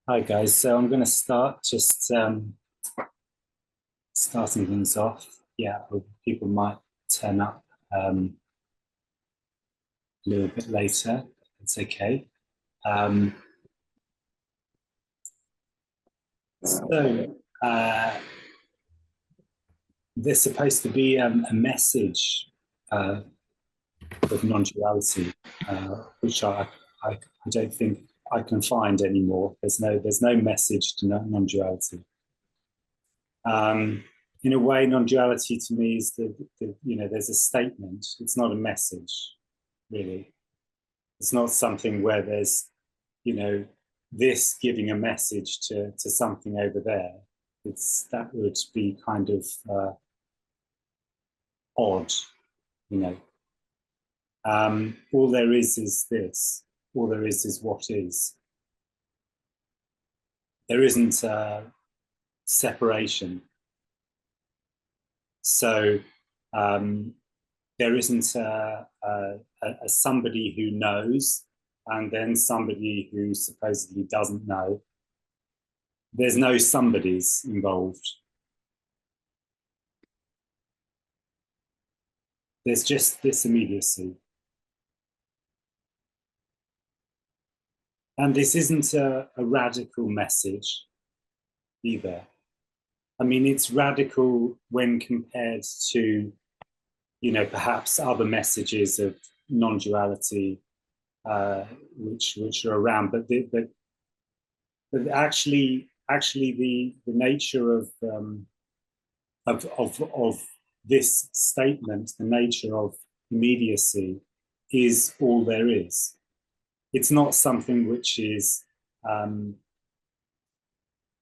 Hi guys, so I'm going to start just starting things off. Yeah, people might turn up a little bit later. It's okay. Um, so there's supposed to be a message of non-duality, which I don't think I can find anymore. There's no message to non-duality. In a way, non-duality to me is there's a statement. It's not a message, really. It's not something where there's, this giving a message to something over there. That would be kind of odd, you know. All there is this. All there is what is. There isn't separation. So there isn't a somebody who knows and then somebody who supposedly doesn't know. There's no somebodies involved. There's just this immediacy. And this isn't a radical message either. I mean, it's radical when compared to, perhaps other messages of non-duality which are around, but actually the nature of this statement, the nature of immediacy, is all there is. It's not something which is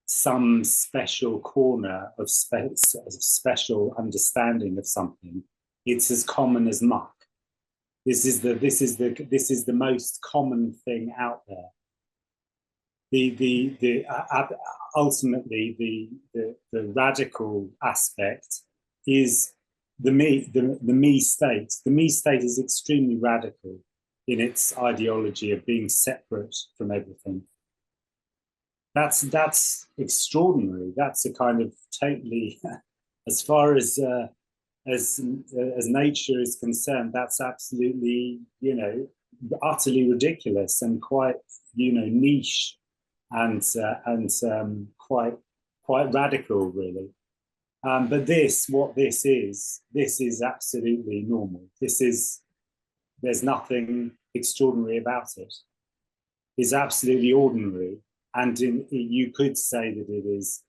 some special corner of special understanding of something. It's as common as muck. This is the most common thing out there. Ultimately the radical aspect is the me state. The me state is extremely radical in its ideology of being separate from everything. That's extraordinary. That's a kind of totally, as far as nature is concerned, that's absolutely, utterly ridiculous and quite, niche and quite radical, really. But what this is absolutely normal. There's nothing extraordinary about it. It's absolutely ordinary. And you could say that it is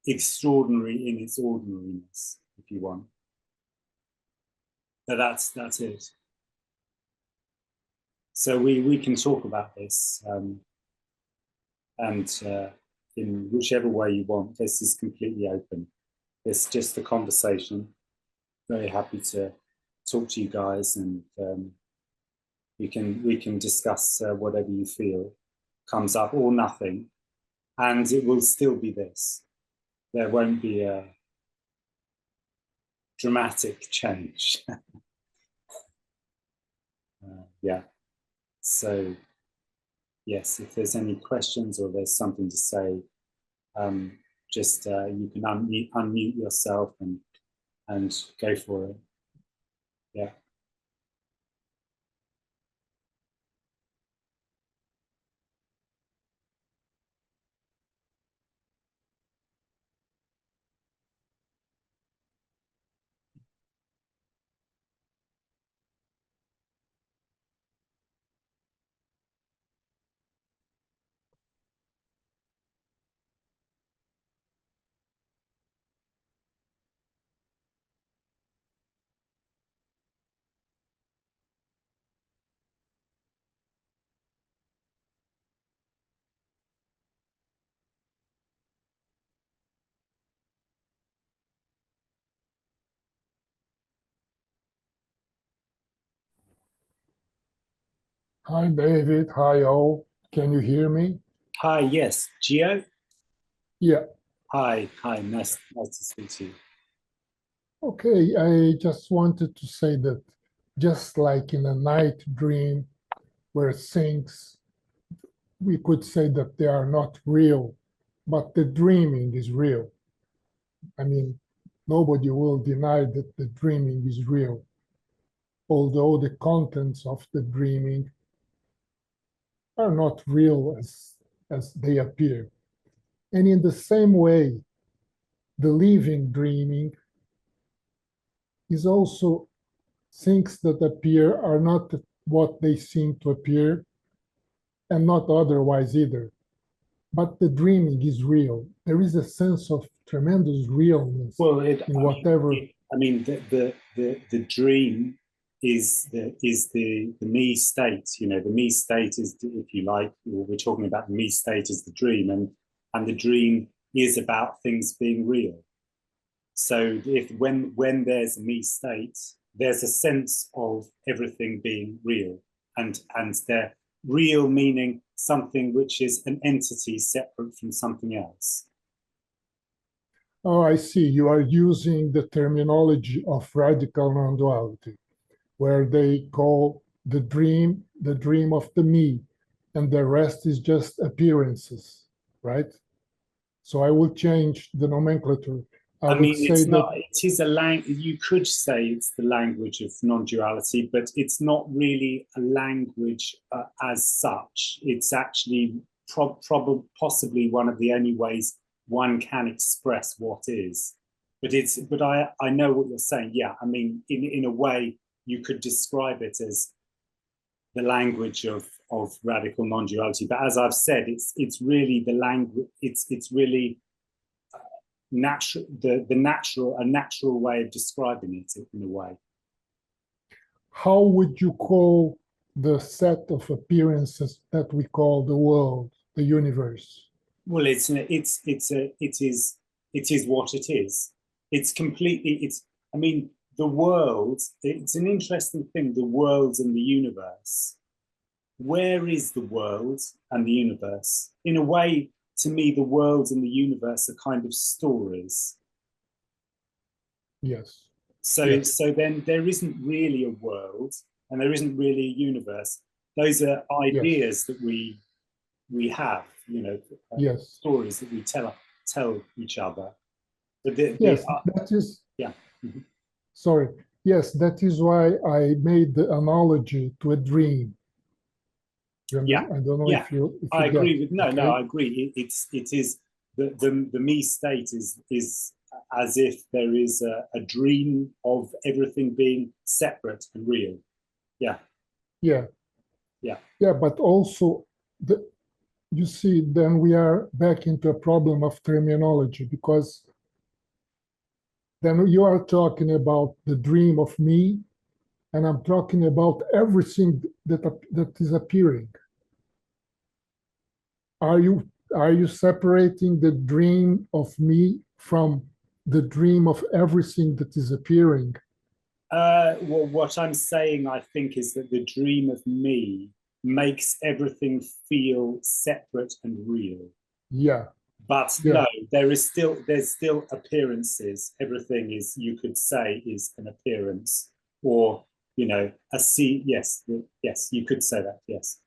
extraordinary in its ordinariness, if you want. But that's it. So we can talk about this, and in whichever way you want. This is completely open. It's just a conversation. Very happy to talk to you guys, and we can discuss whatever you feel comes up or nothing, and it will still be this. There won't be a dramatic change. Yeah. So, yes, if there's any questions or there's something to say, just you can unmute yourself and go for it. Yeah. Hi, David. Hi, all. Can you hear me? Hi, yes. Gio? Yeah. Hi. Nice to speak to you. Okay, I just wanted to say that just like in a night dream where things we could say that they are not real, but the dreaming is real. I mean, nobody will deny that the dreaming is real, although the contents of the dreaming are not real as they appear. And in the same way, the living dreaming is also things that appear are not what they seem to appear, and not otherwise either. But the dreaming is real. There is a sense of tremendous realness in whatever. I mean, the dream is the me state. You know, the me state is, if you like, we're talking about the me state as the dream, and the dream is about things being real. So if when there's a me state, there's a sense of everything being real, and they're real meaning something which is an entity separate from something else. Oh, I see. You are using the terminology of radical non-duality, where they call the dream of the me, and the rest is just appearances, right? So I will change the nomenclature. I mean, it's not. It is a language. You could say it's the language of non-duality, but it's not really a language as such. It's actually possibly one of the only ways one can express what is. But I know what you're saying. Yeah, I mean, in a way, you could describe it as the language of radical non-duality. But as I've said, it's really the language. It's really a natural way of describing it in a way. How would you call the set of appearances that we call the world, the universe? Well, it is what it is. It's completely. I mean, the world. It's an interesting thing. The world and the universe. Where is the world and the universe? In a way, to me, the world and the universe are kind of stories. Yes. So then there isn't really a world and there isn't really a universe. Those are ideas that we have, you know, stories that we tell each other. But that is. Yeah. Sorry. Yes, that is why I made the analogy to a dream. Yeah, I don't know if you. I agree with I agree. It is the me state is as if there is a dream of everything being separate and real. Yeah. Yeah. Yeah. Yeah, but also you see, then we are back into a problem of terminology, because then you are talking about the dream of me, and I'm talking about everything that is appearing. Are you separating the dream of me from the dream of everything that is appearing? Well, what I'm saying, I think, is that the dream of me makes everything feel separate and real. Yeah. But no, there's still appearances. Everything is, you could say, is an appearance, or you know, a see. Yes, you could say that. Yes.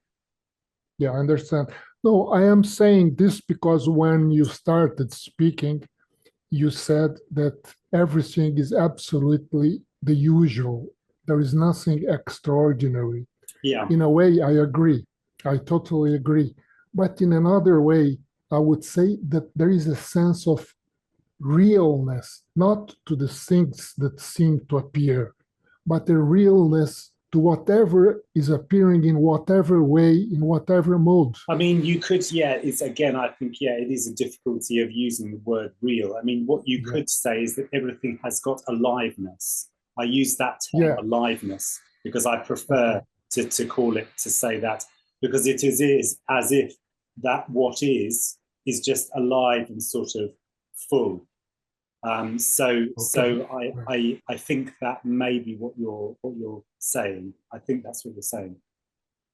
Yeah, I understand. No, I am saying this because when you started speaking, you said that everything is absolutely the usual. There is nothing extraordinary. Yeah. In a way, I agree. I totally agree. But in another way, I would say that there is a sense of realness, not to the things that seem to appear, but a realness to whatever is appearing in whatever way, in whatever mode. I mean, you could, it's again, I think, it is a difficulty of using the word real. I mean, what you could say is that everything has got aliveness. I use that term, aliveness, because I prefer to call it, to say that, because it is as if that what is just alive and sort of full. So I think that may be what you're saying. I think that's what you're saying.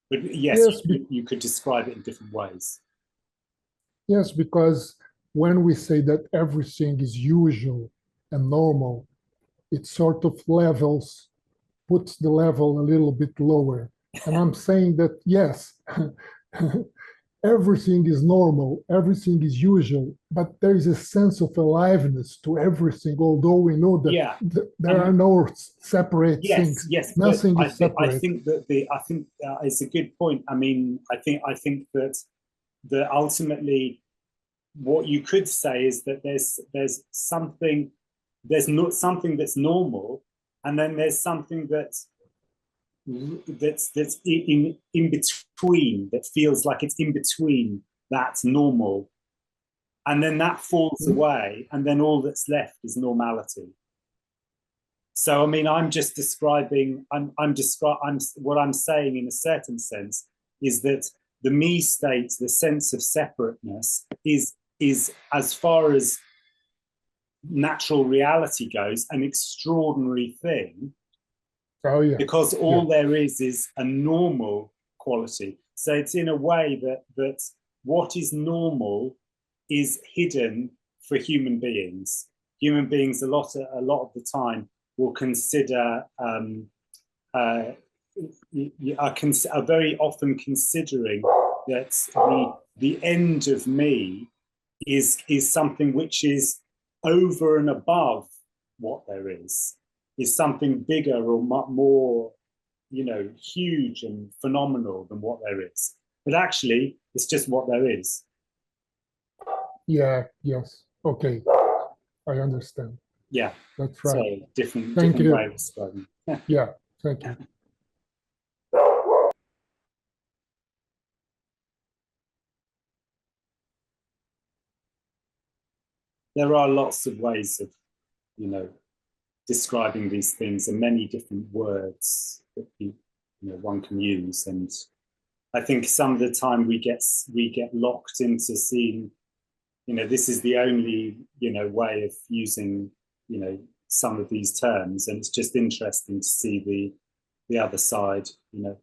But yes, you could describe it in different ways. Yes, because when we say that everything is usual and normal, it sort of puts the level a little bit lower. And I'm saying that, yes, everything is normal, everything is usual, but there is a sense of aliveness to everything, although we know that Yeah. there are no separate Yes, things. yes, Nothing but is separate. I think that it's a good point. I mean, I think that ultimately what you could say is that there's something, there's not something that's normal, and then there's something that's in between, that feels like it's in between, that's normal, and then that falls away, and then all that's left is normality. So I mean, I'm just describing. I'm what I'm saying in a certain sense is that the me state, the sense of separateness, is as far as natural reality goes, an extraordinary thing. Oh yeah. Because all there is a normal quality. So it's in a way that what is normal is hidden for human beings. Human beings a lot of the time will consider are very often considering that the end of me is something which is over and above what there is something bigger or more, huge and phenomenal than what there is. But actually, it's just what there is. Yeah, yes. Okay. I understand. Yeah. That's right. So different Thank you. way of describing. Yeah, thank you. There are lots of ways of, describing these things, and many different words that one can use. And I think some of the time we get locked into seeing, this is the only way of using some of these terms, and it's just interesting to see the other side. Yeah,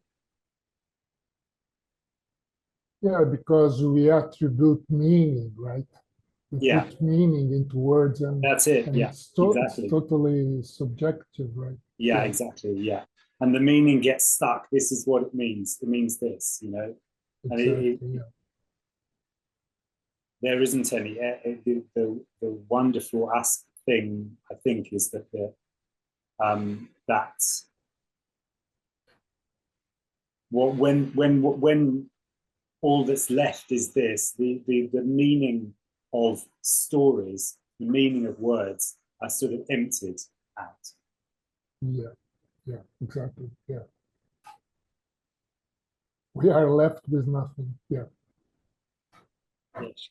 because we attribute meaning, right? We Yeah, put meaning into words, and that's it. and Yeah, it's exactly. totally subjective, right? Yeah, exactly. Yeah, and the meaning gets stuck. This is what it means. It means this. And Exactly. Yeah. there isn't any. The wonderful thing, I think, is that that when all that's left is this, the meaning of stories, the meaning of words are sort of emptied out. Yeah. Yeah. Exactly. Yeah. We are left with nothing. Yeah. Yes.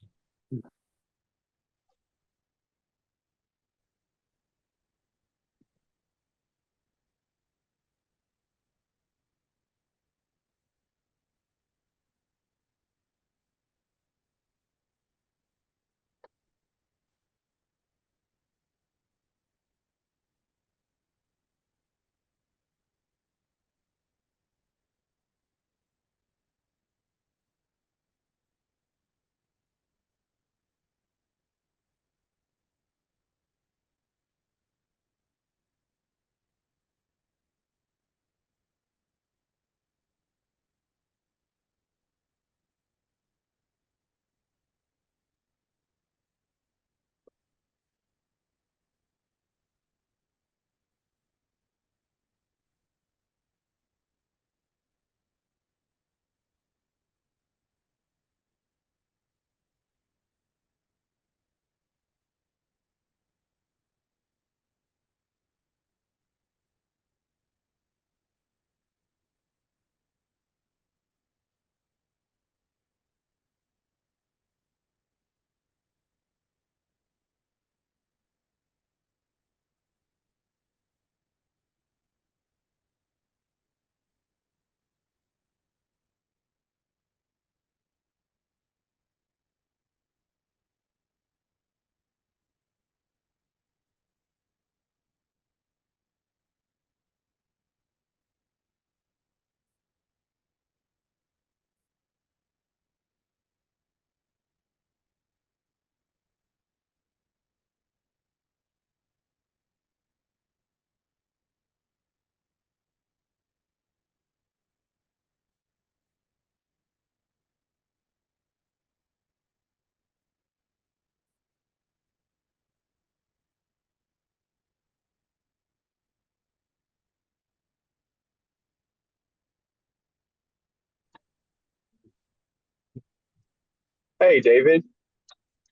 Hey, David.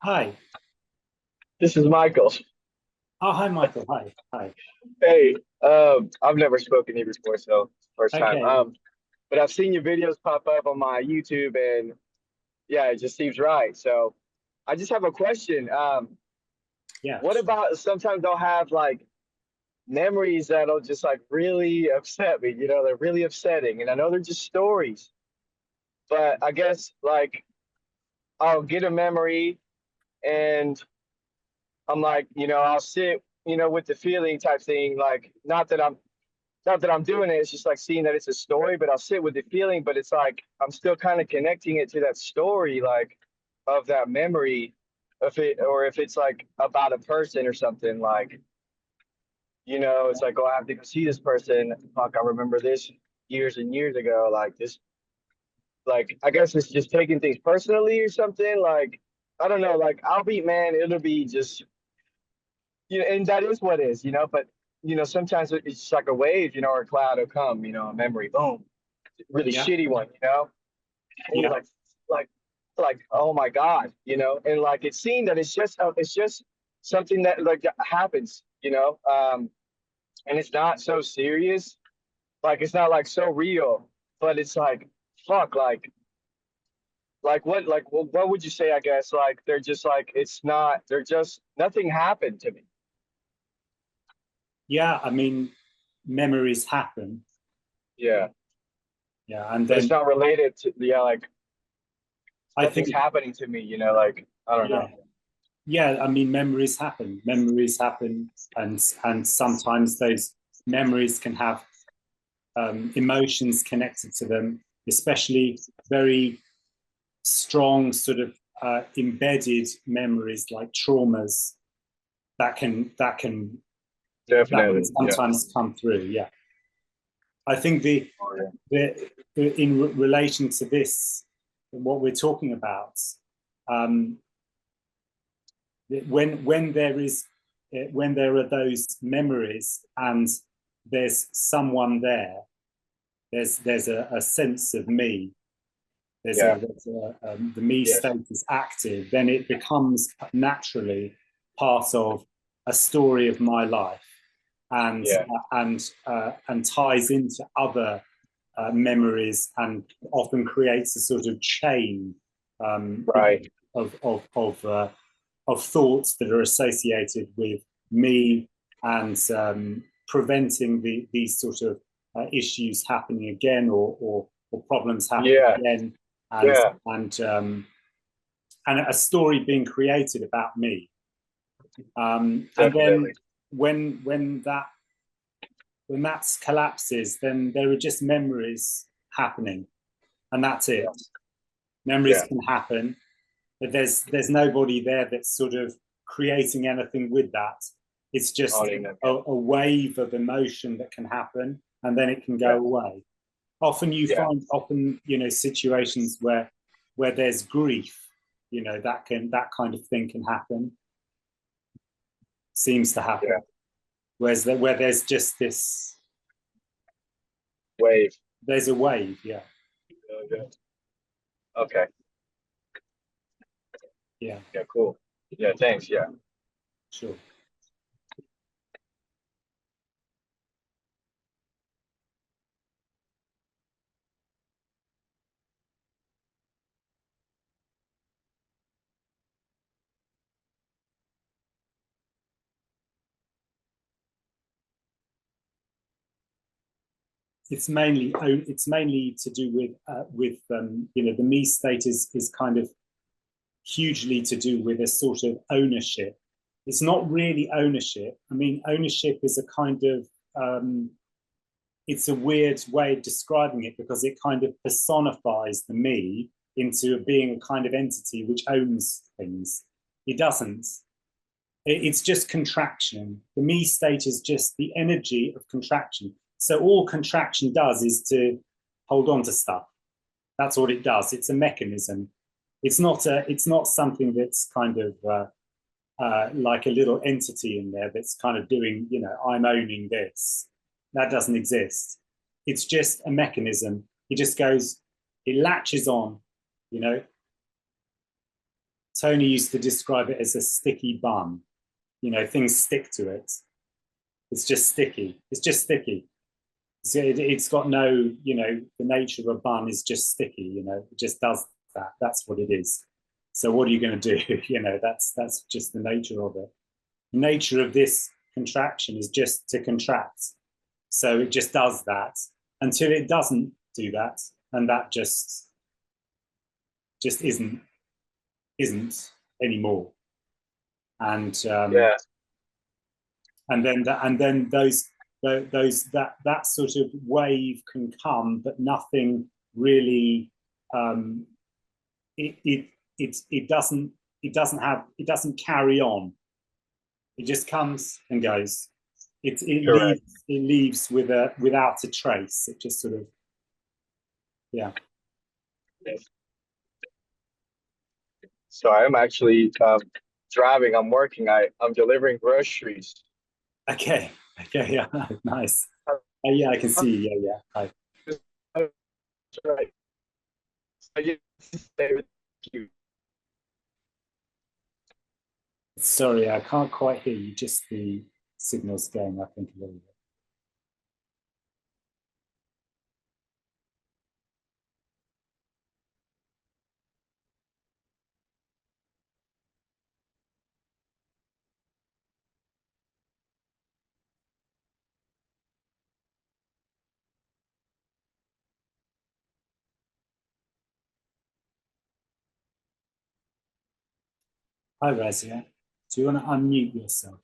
Hi. This is Michael. Oh, hi, Michael. Hi. Hi. Hey, I've never spoken to you before, so first time. Okay. But I've seen your videos pop up on my YouTube, and yeah, it just seems right. So I just have a question. Yeah. What about sometimes I'll have like memories that'll just like really upset me, they're really upsetting. And I know they're just stories, but I guess like I'll get a memory and I'm like, I'll sit, with the feeling type thing, like not that I'm doing it, it's just like seeing that it's a story, but I'll sit with the feeling, but it's like I'm still kind of connecting it to that story, like of that memory, if it or if it's like about a person or something, like, it's like, oh, I have to go see this person. Fuck, I remember this years and years ago. Like this, like I guess it's just taking things personally or something. Like, I don't know, like I'll be man, it'll be just and that is what is, but sometimes it's just like a wave, or a cloud will come, a memory, boom, really Yeah. shitty one, and you're Yeah. like, oh my God, and like it's seen that it's just something that like happens, and it's not so serious, like it's not like so real, but it's like, fuck, what would you say? I guess like they're just like it's not. They're just nothing happened to me. Yeah. I mean, memories happen. Yeah, Yeah. And but it's then not related to, yeah, like I nothing's think, happening to me. Like I don't yeah. know. Yeah. I mean, memories happen. Memories happen. And sometimes those memories can have emotions connected to them, especially very strong, sort of embedded memories like traumas that can that can that can Definitely. Yeah. sometimes come through. Yeah, I think Oh, yeah. in relation to this, what we're talking about, um, when there is when there are those memories and there's someone there, there's a sense of me. Yeah. The me Yes. state is active, then it becomes naturally part of a story of my life, and Yeah. and ties into other memories, and often creates a sort of chain um, Right. of thoughts that are associated with me, and preventing these sort of issues happening again, or problems happening Yeah. again, and Yeah. and um, and a story being created about me. And then Definitely. when that collapses, then there are just memories happening, and that's Yeah. it. Memories Yeah. can happen, but there's nobody there that's sort of creating anything with that. It's just Owning them. a wave of emotion that can happen, and then it can Yeah. go away. Often you Yeah. find, situations where there's grief, that kind of thing can happen, seems to Yeah. happen. Where there's just this, Wave. there's a wave. Yeah. Yeah. Okay. Yeah. Yeah. Cool. Yeah. Thanks. Yeah. Sure. It's mainly to do with the me state is kind of hugely to do with a sort of ownership. It's not really ownership. I mean, ownership is a kind of it's a weird way of describing it, because it kind of personifies the me into being a kind of entity which owns things. It doesn't. It's just contraction. The me state is just the energy of contraction. So all contraction does is to hold on to stuff. That's what it does. It's a mechanism. It's not something that's kind of like a little entity in there that's kind of doing, I'm owning this. That doesn't exist. It's just a mechanism. It just goes, it latches on, you know, Tony used to describe it as a sticky bun. You know, things stick to it. It's just sticky. It's just sticky. So it's got no, you know, the nature of a bun is just sticky. You know, it just does that. That's what it is. So what are you going to do? You know, that's just the nature of it. The nature of this contraction is just to contract. So it just does that until it doesn't do that, and that just isn't anymore. And Yeah. then those that sort of wave can come, but nothing really. It doesn't carry on. It just comes and goes. Correct. It leaves without a trace. It just sort of, yeah. So I'm actually driving. I'm working. I'm delivering groceries. Okay. Yeah. Nice. Yeah, I can see. Yeah. Hi. Right. I just stay with you. Sorry, I can't quite hear you. Just the signal's going, I think, a little bit. Hi, Razia. Do you want to unmute yourself?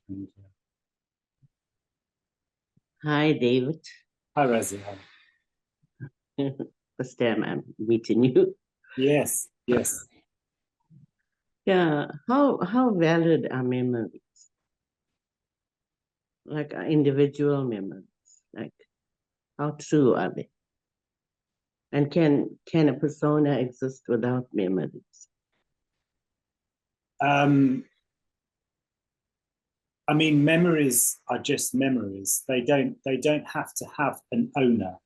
Hi, David. Hi, Razia. First time I'm meeting you. Yes. Yeah, how valid are memories? Like individual memories? Like how true are they? And can a persona exist without memories? I mean, memories are just memories. They don't have to have an owner.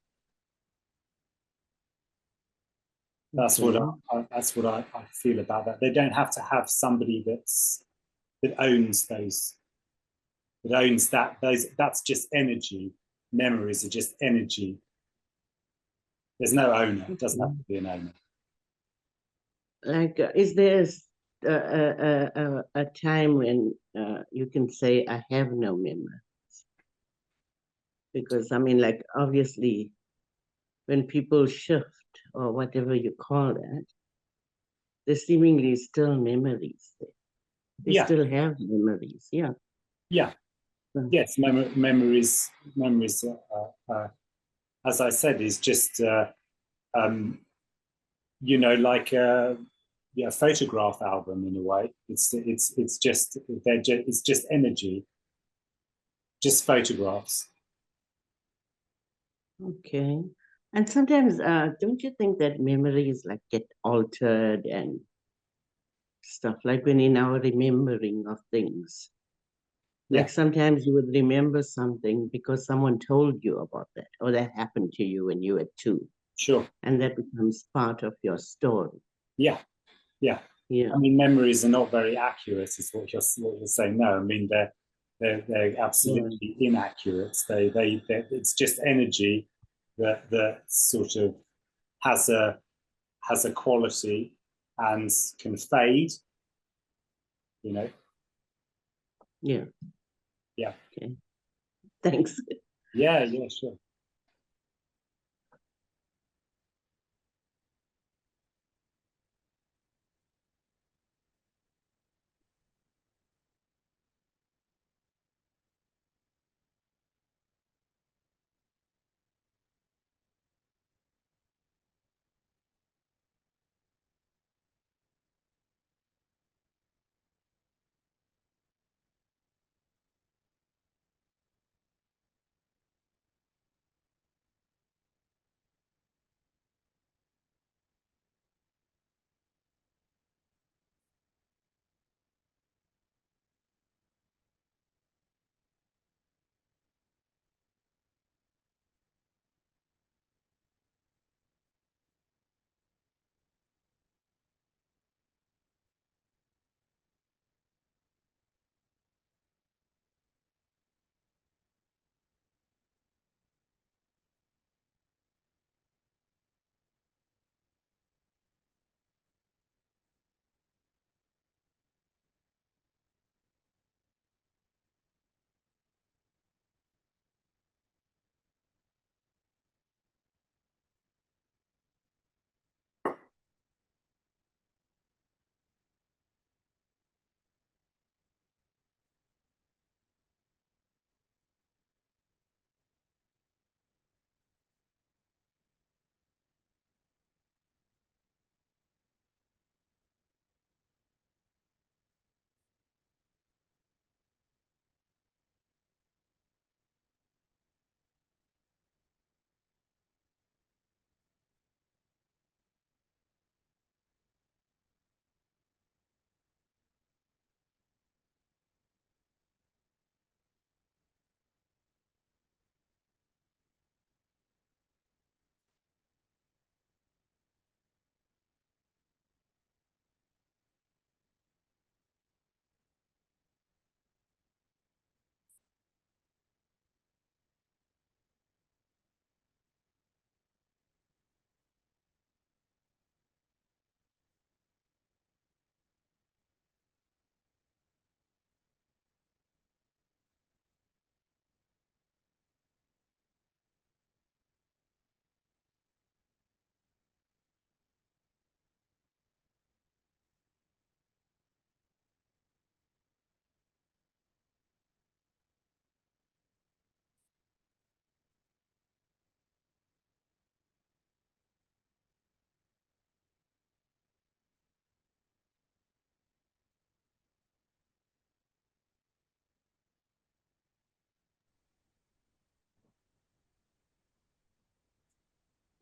That's Okay. what I feel about that. They don't have to have somebody that owns those, that owns that. That's just energy. Memories are just energy. There's no owner. It doesn't have to be an owner. Like, is there a time when you can say, I have no memory? Because I mean, like, obviously, when people shift or whatever you call that, there seemingly still memories there. They still have memories, yeah. Yes, memories, as I said, is just, you know, like a photograph album in a way. It's just energy, just photographs. Okay. And sometimes, don't you think that memories like get altered and stuff, like when in our remembering of things? Like sometimes you would remember something because someone told you about that, or that happened to you when you were 2. Sure. And that becomes part of your story. Yeah. I mean, memories are not very accurate, is what you're saying. No, I mean they're absolutely inaccurate. It's just energy that sort of has a quality and can fade. You know. Yeah. Okay. Thanks. Yeah, sure.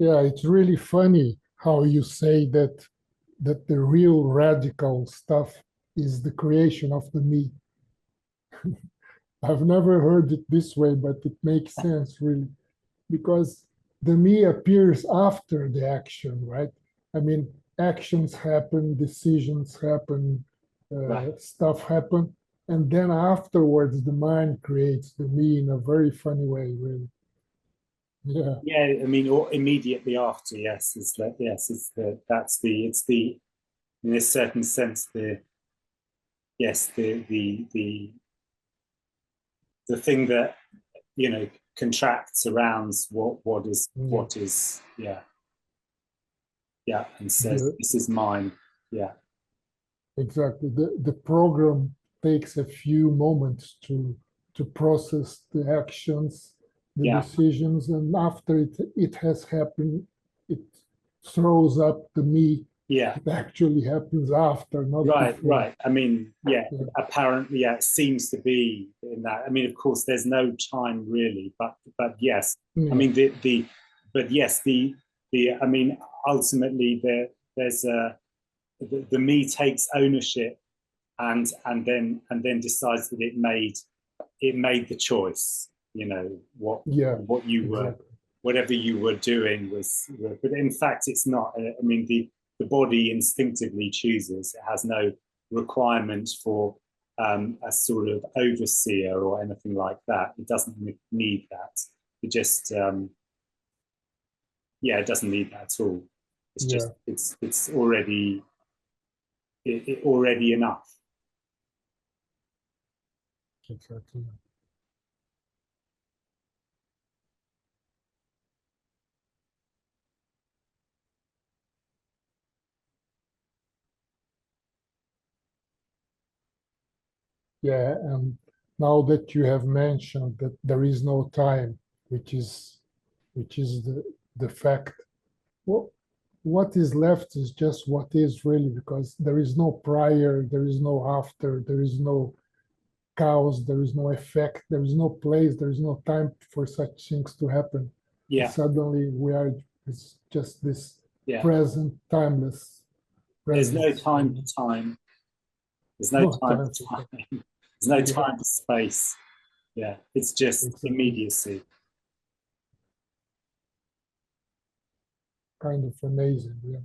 Yeah, it's really funny how you say that the real radical stuff is the creation of the me. I've never heard it this way, but it makes sense really, because the me appears after the action, right? I mean, actions happen, decisions happen, Right. stuff happen, and then afterwards the mind creates the me in a very funny way, really. Yeah, Yeah, I mean, or immediately after, yes, is that, yes, it's the, in a certain sense, yes, the thing that, contracts around yeah. what is, yeah, yeah, and says, The this is mine. Yeah, Exactly. The program takes a few moments to process the actions, the yeah, decisions, and after it has happened, it throws up the me. yeah. It actually happens after, not Right, before. right. I mean, yeah, Yeah, apparently, yeah, it seems to be in that. I mean, of course, there's no time really, but yes, I yeah, mean but yes, I mean, ultimately, there's the me takes ownership and then decides that it made the choice. yeah, What you were, exactly. whatever you were doing but in fact, it's not. I mean, the body instinctively chooses. It has no requirement for a sort of overseer or anything like that. It doesn't need that. It just, yeah, it doesn't need that at all. It's Yeah, just, it's already, already enough. exactly. Yeah, and now that you have mentioned that there is no time, which is the fact. Well, what is left is just what is really, because there is no prior, there is no after, there is no cause, there is no effect, there is no place, there is no time for such things to happen. And Yeah, suddenly it's just this yeah. present, timeless There's no presence. time And for time. There's no no time time for for that. time. There's no Yeah, time for space. Yeah, it's just exactly. immediacy. Kind of amazing. Yeah.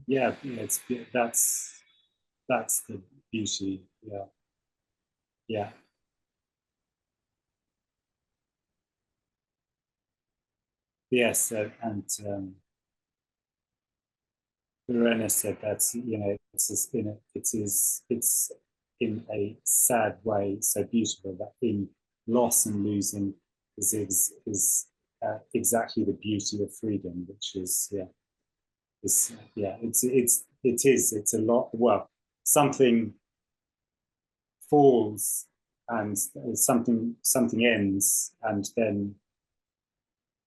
Yeah, it's that's the beauty. Yeah, yeah. Yes, and Verena said that's, it's in a sad way so beautiful that in loss and losing is exactly the beauty of freedom, which is, yeah, yeah, it's a lot. Well, something falls and something ends, and then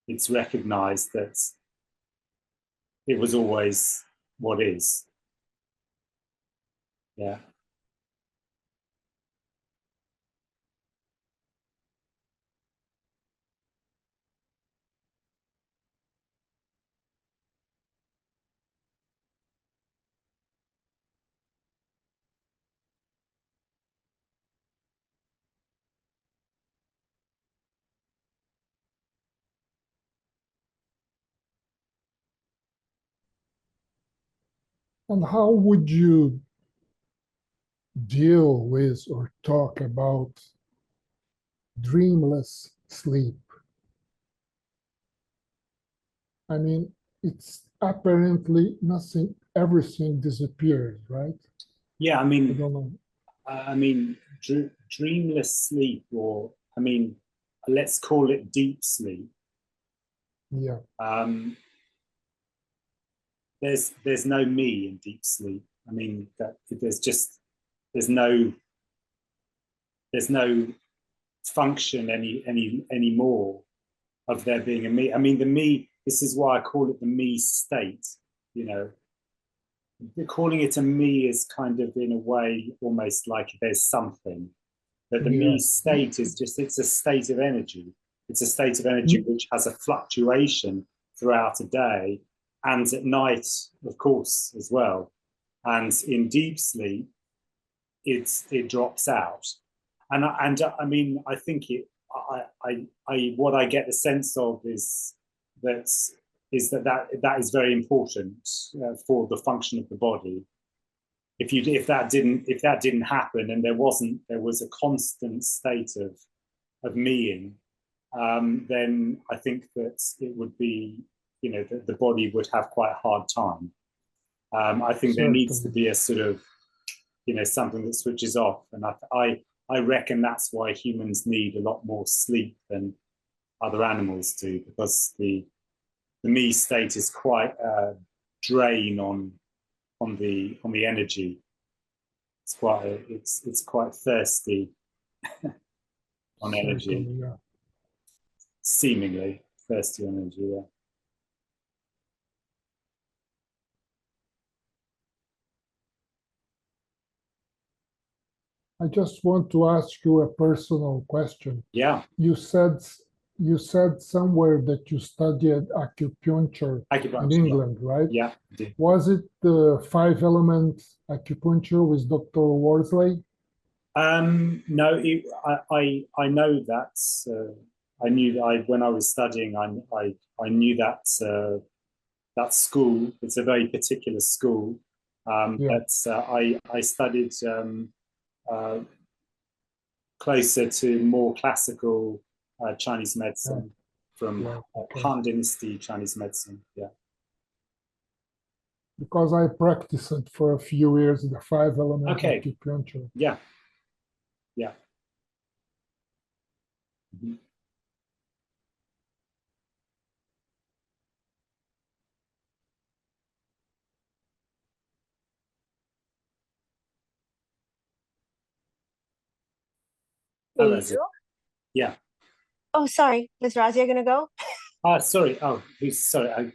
it's recognized that it was always what is. Yeah. And how would you deal with or talk about dreamless sleep? I mean, it's apparently nothing, everything disappears, right? Yeah, I I mean, don't know. dreamless sleep, or I mean, let's call it deep sleep. Yeah, Um, there's no me in deep sleep. I mean, that there's no there's no function anymore of there being a me. I mean, the me. This is why I call it the me state. You know, calling it a me is kind of, in a way, almost like there's something. But the yeah, me state is just, it's a state of energy. It's a state of energy mm, which has a fluctuation throughout a day, and at night, of course, as well. And in deep sleep, it drops out. And I mean, I think what I get the sense of is that is very important for the function of the body. If that didn't happen, and there was a constant state of meing, then I think that it would be, the body would have quite a hard time. I think there needs to be a sort of, something that switches off, and I reckon that's why humans need a lot more sleep than other animals do, because the me state is quite a drain on the energy. It's quite thirsty on energy. Yeah. Seemingly thirsty on energy. Yeah. I just want to ask you a personal question. Yeah. You said somewhere that you studied acupuncture in England, right? Yeah. Was it the 5-element acupuncture with Dr. Worsley? No, I know that. I knew that when I was studying, I knew that that school. It's a very particular school. But I studied closer to more classical Chinese medicine from Han Dynasty Chinese medicine. Yeah. Because I practiced it for a few years, the 5-element acupuncture. Yeah. Yeah. Mm-hmm. Hey, yeah. Oh, sorry. Is Razia going to go? Sorry. Oh, sorry.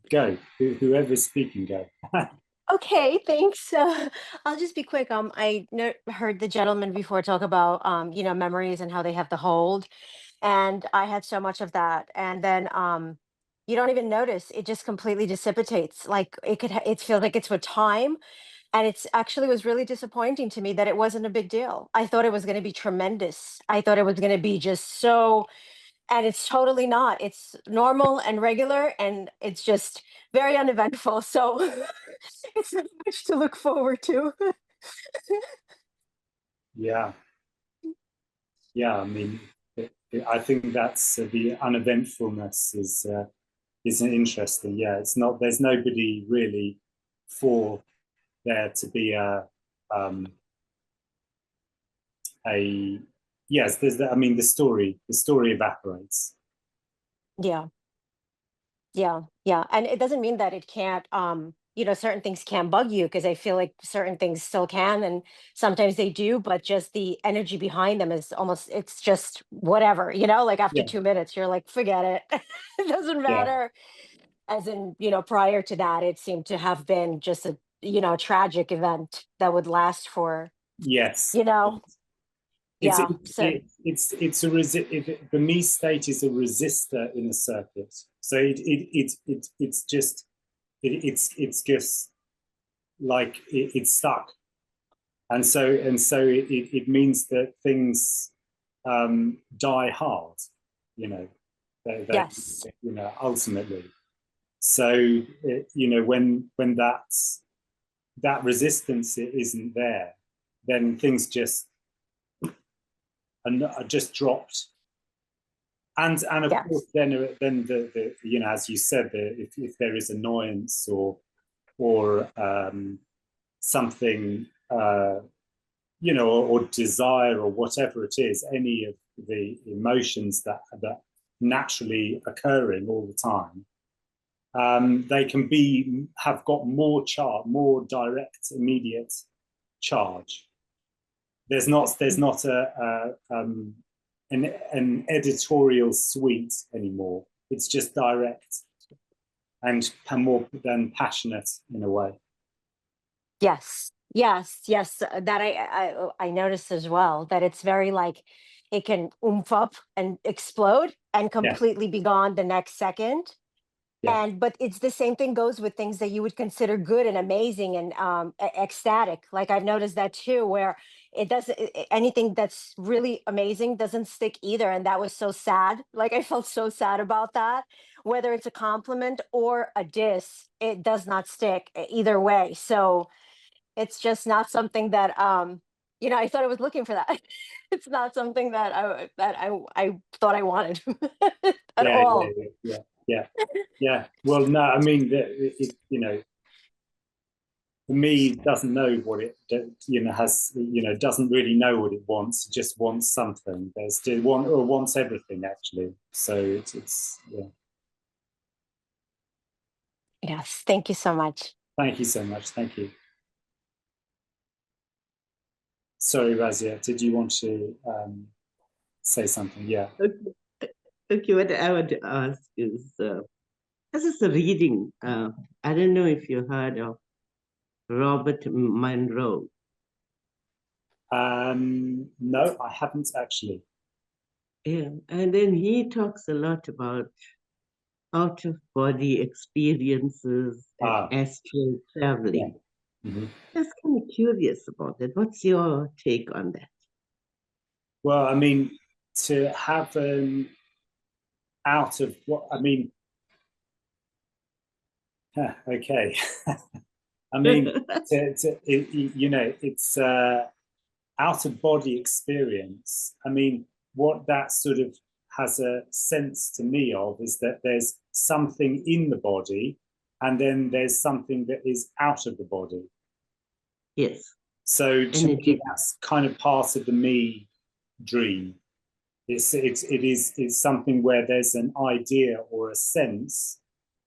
Go. Whoever's speaking, go. Okay, thanks. I'll just be quick. I heard the gentleman before talk about, memories and how they have to hold. And I had so much of that. And then you don't even notice. It just completely dissipates. Like it feels like it's with time. And it's actually was really disappointing to me that it wasn't a big deal. I thought it was going to be tremendous. I thought it was going to be just so, and it's totally not. It's normal and regular, and it's just very uneventful. So it's not much to look forward to. Yeah. Yeah. I mean, I think that's the uneventfulness is interesting. Yeah. It's not. There's nobody really for there to be yes. There's. I mean, the story evaporates. Yeah. And it doesn't mean that it can't, certain things can bug you, because I feel like certain things still can, and sometimes they do, but just the energy behind them is almost, it's just whatever, like after 2 minutes, you're like, forget it. It doesn't matter. As in, prior to that, it seemed to have been just a, tragic event that would last for, Yes. Yeah. The me state is a resistor in a circuit. So it's just like it's stuck, and so it means that things die hard, Yes. ultimately. So when that resistance isn't there, then things just are just dropped. And of course, then the as you said, if there is annoyance or something, or desire or whatever it is, any of the emotions that naturally occurring all the time, they can have got more direct, immediate charge. There's not an editorial suite anymore. It's just direct and more than passionate in a way. Yes. That I noticed as well, that it's very like it can oomph up and explode, and completely be gone the next second. Yeah. But it's the same thing goes with things that you would consider good and amazing and ecstatic. Like I've noticed that too, where it doesn't anything that's really amazing doesn't stick either, and that was so sad. Like I felt so sad about that. Whether it's a compliment or a diss, it does not stick either way. So it's just not something that I thought I was looking for that. It's not something that I thought I wanted at Yeah, all. yeah. Well, no, I mean, for me, it doesn't know what it, doesn't really know what it wants. It just wants something. There's still wants everything actually. So it's yeah. Yes, thank you so much. Thank you so much. Thank you. Sorry, Razia, did you want to say something? Yeah. Okay, what I would ask is, this is a reading. I don't know if you heard of Robert Monroe. No, I haven't actually. Yeah, and then he talks a lot about out-of-body experiences and astral traveling. Yeah. Mm-hmm. Just kind of curious about that. What's your take on that? Well, I mean, to have an out of what I mean. Okay. I mean, it's out of body experience. I mean, what that sort of has a sense to me of is that there's something in the body and then there's something that is out of the body. Yes. So to me, that's kind of part of the me dream. It's something where there's an idea or a sense.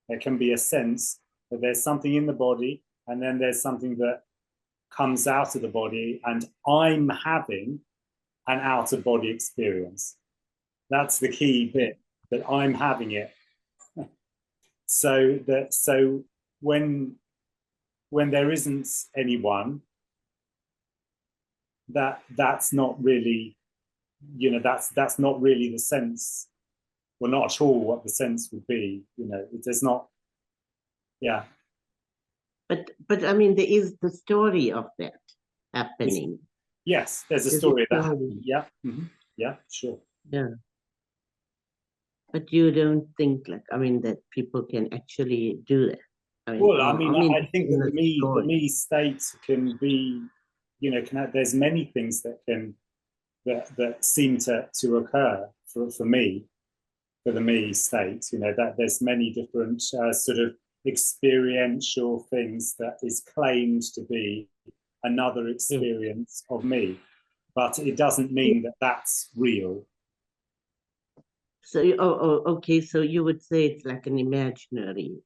There can be a sense that there's something in the body, and then there's something that comes out of the body, and I'm having an out of body experience. That's the key bit, that I'm having it. So when there isn't anyone, that's not really, that's not really the sense, well, not at all what the sense would be. There's not. Yeah. But I mean, there is the story of that happening. Yes, there's a story of that happening. Yeah. Mm-hmm. Yeah, sure. Yeah. But you don't think that people can actually do that? I think that the me state can be, there's many things that seem to occur for me, for the me state, that there's many different sort of experiential things that is claimed to be another experience of me, but it doesn't mean that that's real. So, okay. So you would say it's like an imaginary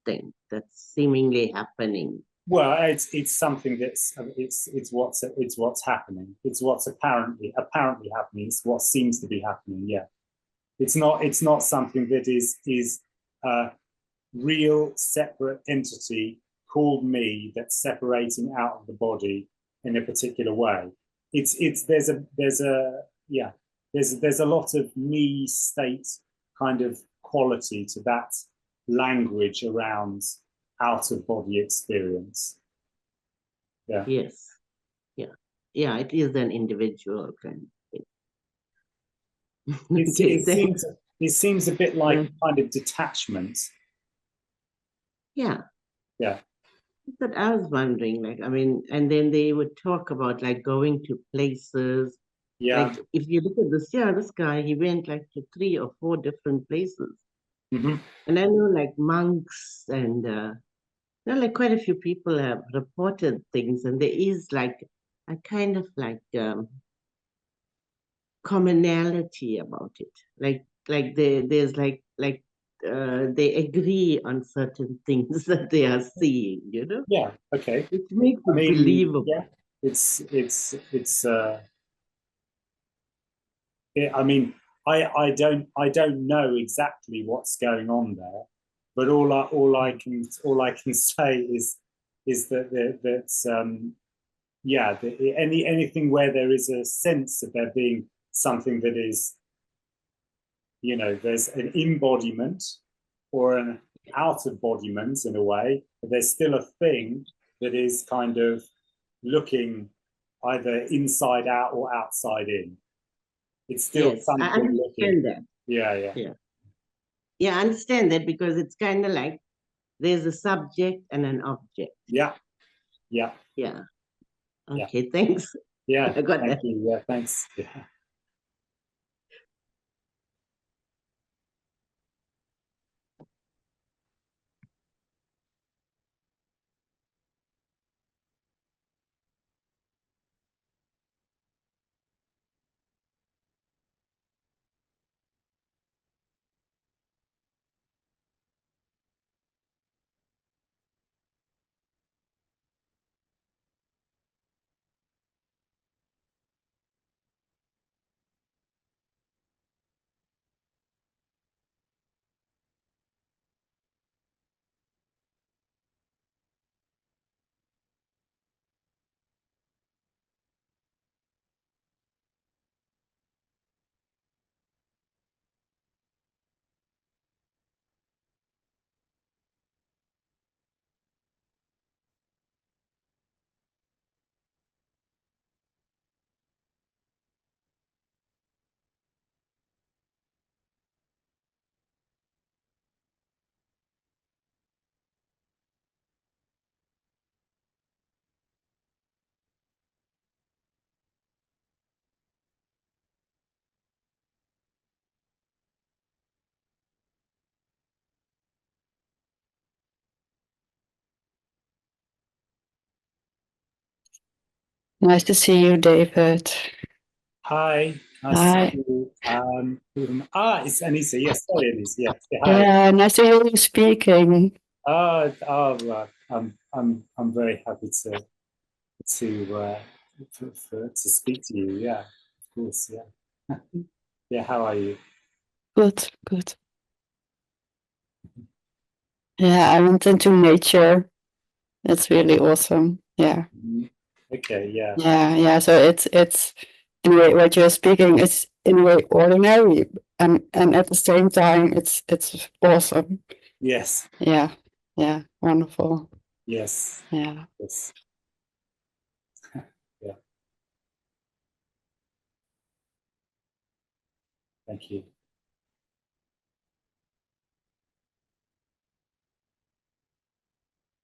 thing that's seemingly happening. Well, it's something that's it's what's happening. It's what's apparently happening. It's what seems to be happening. Yeah, it's not something that is a real separate entity called me that's separating out of the body in a particular way. There's a lot of me state kind of quality to that language around out of body experience. Yeah. Yes. Yeah. It is an individual kind of thing. It seems a bit like kind of detachment. Yeah. Yeah. But I was wondering, and then they would talk about going to places. Yeah. Like if you look at this guy, he went to 3 or 4 different places. Mm-hmm. And I know monks and quite a few people have reported things, and there is a kind of commonality about it. There's they agree on certain things that they are seeing, Yeah. Okay. It makes it believable. Yeah. I don't know exactly what's going on there, but all I can say is that anything where there is a sense of there being something that is you know, there's an embodiment or an out embodiment in a way, but there's still a thing that is kind of looking either inside out or outside in. It's still Yes, I something understand looking. that. Yeah. Yeah, I understand that because it's kind of like there's a subject and an object. Yeah. Yeah. Yeah. Okay, thanks. Yeah. I got Thank that. you. Yeah. Thanks. Yeah. Nice to see you, David. Hi. Nice Hi. to see you. It's Anissa. Yes. Sorry, Anissa. Yes. Hi. Yeah, nice to hear you speaking. I'm very happy to speak to you. Yeah, of course. Yeah. Yeah. How are you? Good, good. Yeah, I went into nature. It's really awesome. Yeah, Mhm. Okay. Yeah. yeah. So it's in a way what you're speaking is in a way ordinary, and at the same time it's awesome. Yes. Yeah, wonderful. Yes. Yeah. Yes. Yeah. Thank you.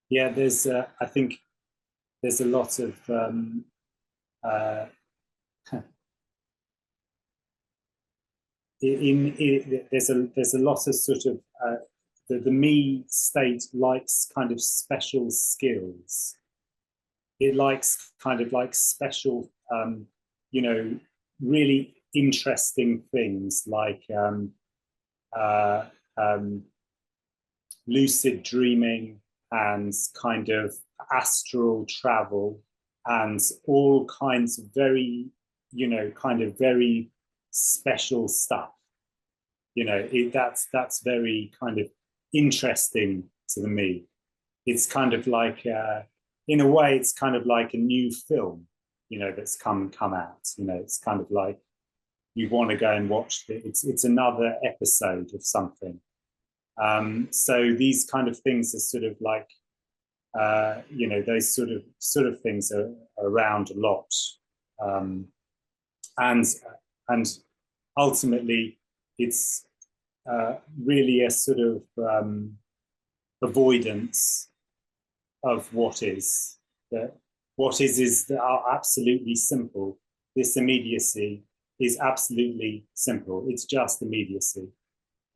Yeah. I think there's a lot of uh, there's a lot of sort of the me state likes kind of special skills. It likes kind of like special, you know, really interesting things like uh, um, lucid dreaming and kind of astral travel and all kinds of very, you know, kind of very special stuff. You know, that's very kind of interesting to me. It's kind of like, in a way, it's kind of like a new film, you know, that's come out. You know, it's kind of like you want to go and watch it. It's another episode of something. So these kind of things are sort of like, you know, those sort of things are around a lot, and ultimately, it's really a sort of avoidance of what is. That what is that are absolutely simple. This immediacy is absolutely simple. It's just immediacy.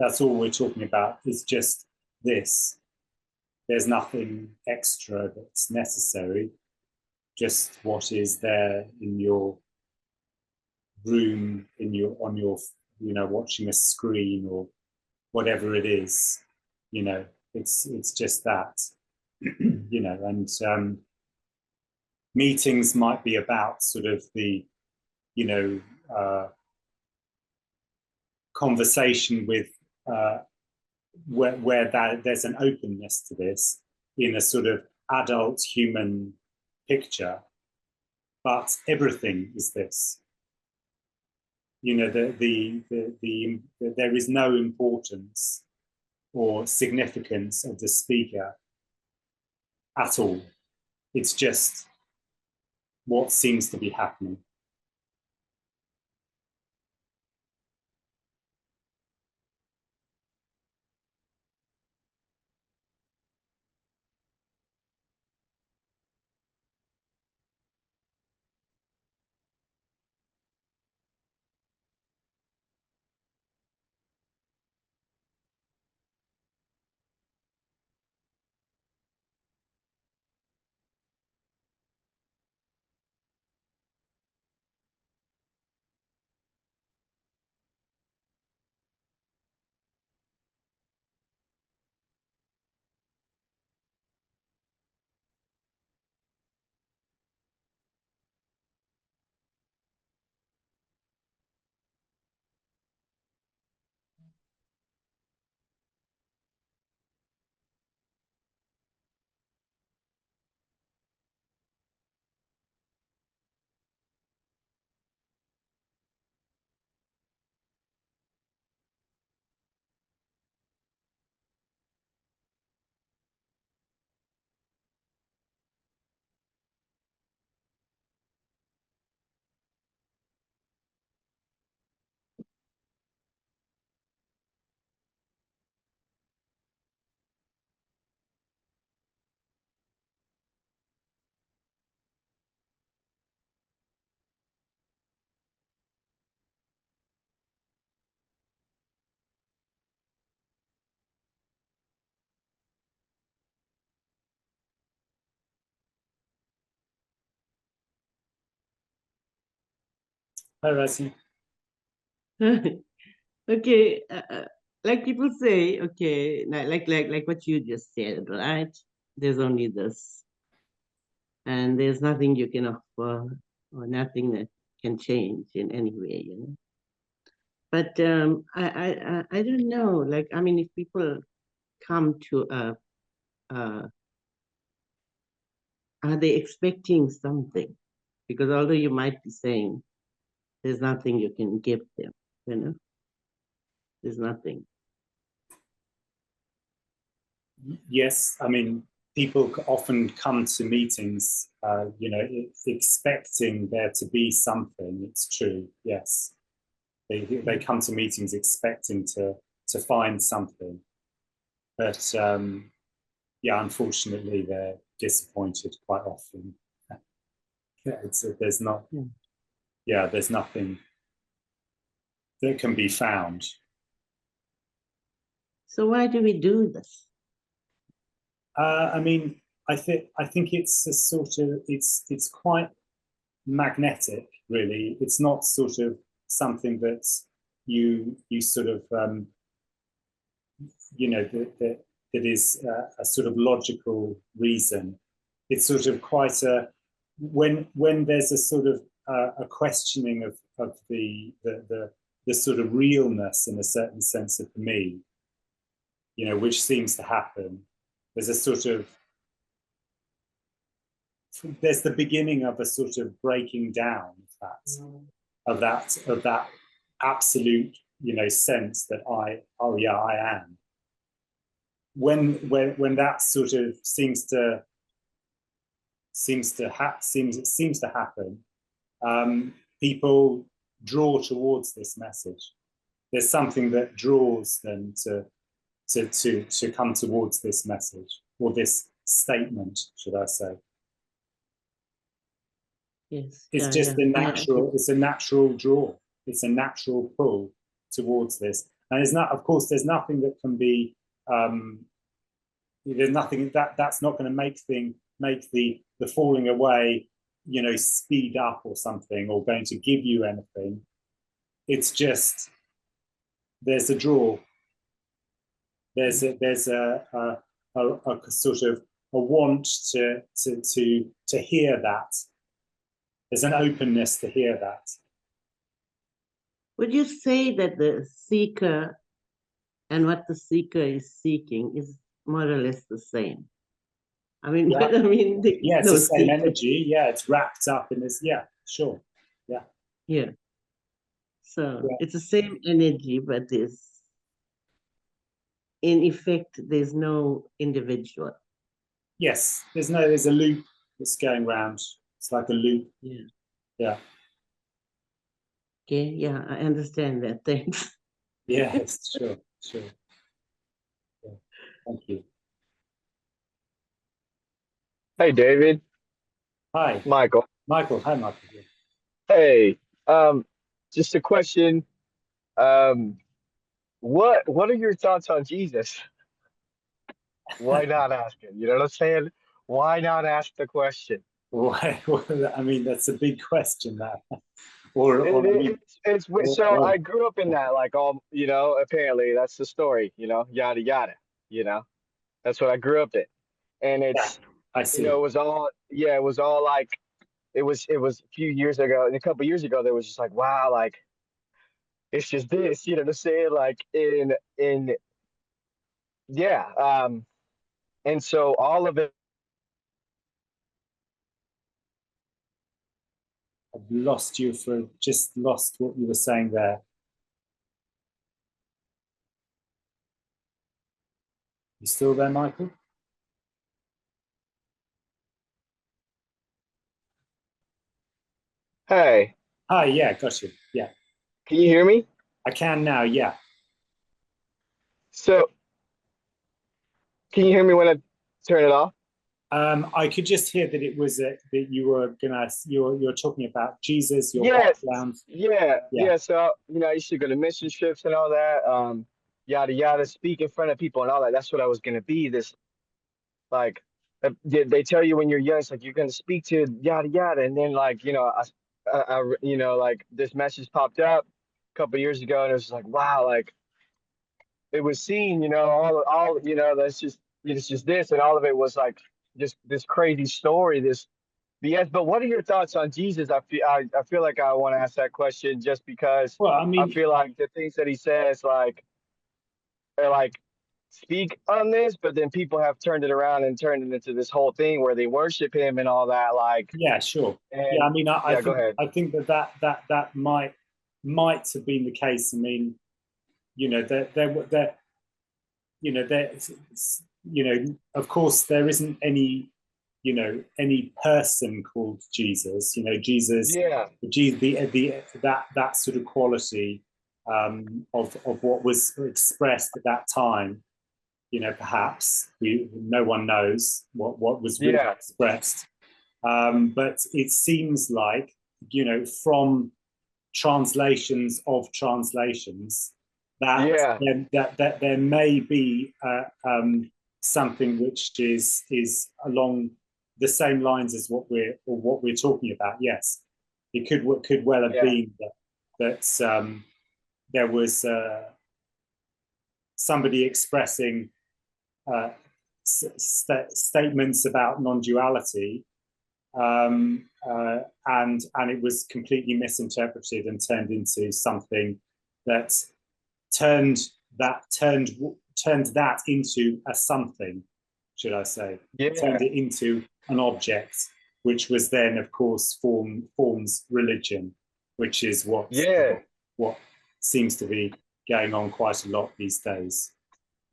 That's all we're talking about. It's just this. There's nothing extra that's necessary. Just what is there in your room, on your, you know, watching a screen or whatever it is. You know, it's just that. You know, and meetings might be about sort of the, you know, conversation with where there's an openness to this in a sort of adult human picture, but everything is this. you know, there is no importance or significance of the speaker at all. It's just what seems to be happening. Hi, Rasi. Okay, like people say, okay, like what you just said, right? There's only this, and there's nothing you can offer or nothing that can change in any way, you know. But I don't know. Like, I mean, if people come to are they expecting something? Because although you might be saying there's nothing you can give them, you know, there's nothing. Yes, I mean, people often come to meetings, you know, expecting there to be something. It's true, yes. They come to meetings expecting to find something, but yeah, unfortunately, they're disappointed quite often. Yeah, there's not, yeah, there's nothing that can be found. So why do we do this? I mean, I think it's a sort of it's quite magnetic, really. It's not sort of something that you sort of you know that is a sort of logical reason. It's sort of quite a when there's a sort of a questioning of the sort of realness in a certain sense of me, you know, which seems to happen. There's a sort of there's the beginning of a sort of breaking down of that absolute, you know, sense that I am. When that sort of seems to happen, people draw towards this message. There's something that draws them to come towards this message, or this statement, should I say. Yes. It's just a natural, it's a natural draw. It's a natural pull towards this. And there's not, of course, there's nothing that can be, there's nothing that's not going to make the falling away, you know, speed up or something, or going to give you anything. It's just, there's a draw. There's a sort of a want to hear that. There's an openness to hear that. Would you say that the seeker and what the seeker is seeking is more or less the same? I mean, Yeah, I mean, yeah, it's the same energy. Yeah, it's wrapped up in this. Yeah, sure. Yeah. Yeah. So Yeah. it's the same energy, but in effect, there's no individual. Yes, there's a loop that's going round. It's like a loop. Yeah. Yeah. Okay. Yeah, I understand that. Thanks. Yes, sure. Yeah. Thank you. Hey, David, Hi, Michael. Michael. Hi, Michael. Yeah. Hey, just a question. Um, what are your thoughts on Jesus? Why not ask it? You know what I'm saying? Why not ask the question? Why? I mean, that's a big question. That, or I mean, So or, I grew up in that, like all, apparently that's the story, yada yada, you know. That's what I grew up in. And yeah, it's, I see. it was all, yeah, it was all like it was a few years ago, and a couple years ago there was just like, wow, like it's just this, you know what I'm saying? Like in yeah, and so all of it. I've lost you for just lost what you were saying there. You still there, Michael? Hey, Hi, yeah, got you. Yeah, can you hear me? I can now. Yeah. So can you hear me when I turn it off? I could just hear that it was that you were you're talking about Jesus, your Yes, background. yeah, Yeah, yeah. So I used to go to mission trips and all that. Yada yada, speak in front of people and all that. That's what I was gonna be. This like they tell you when you're young, it's like you're gonna speak to yada yada, and then like like this message popped up a couple years ago, and it was like wow, like it was seen, all that's just it's just this, and all of it was like just this crazy story, this BS. But what are your thoughts on Jesus? I feel like I want to ask that question just because well, I I mean, feel like the things that he says like are like speak on this, but then people have turned it around and turned it into this whole thing where they worship him and all that. Like, yeah, sure. Yeah, and I mean, yeah, go ahead. I think that might have been the case. I mean, you know, there you know, there, you know, of course, there isn't any, any person called Jesus. You know, Jesus, Yeah, that sort of quality of what was expressed at that time. You know, perhaps no one knows what was really yeah, expressed, but it seems like, from translations of translations, that yeah, that there may be something which is along the same lines as what we're talking about. Yes, it could well have yeah, been that there was somebody expressing uh, statements about non-duality, and it was completely misinterpreted and turned into something that turned turned that into a something, should I say? yeah, Turned it into an object, which was then, of course, forms religion, which is yeah, what seems to be going on quite a lot these days.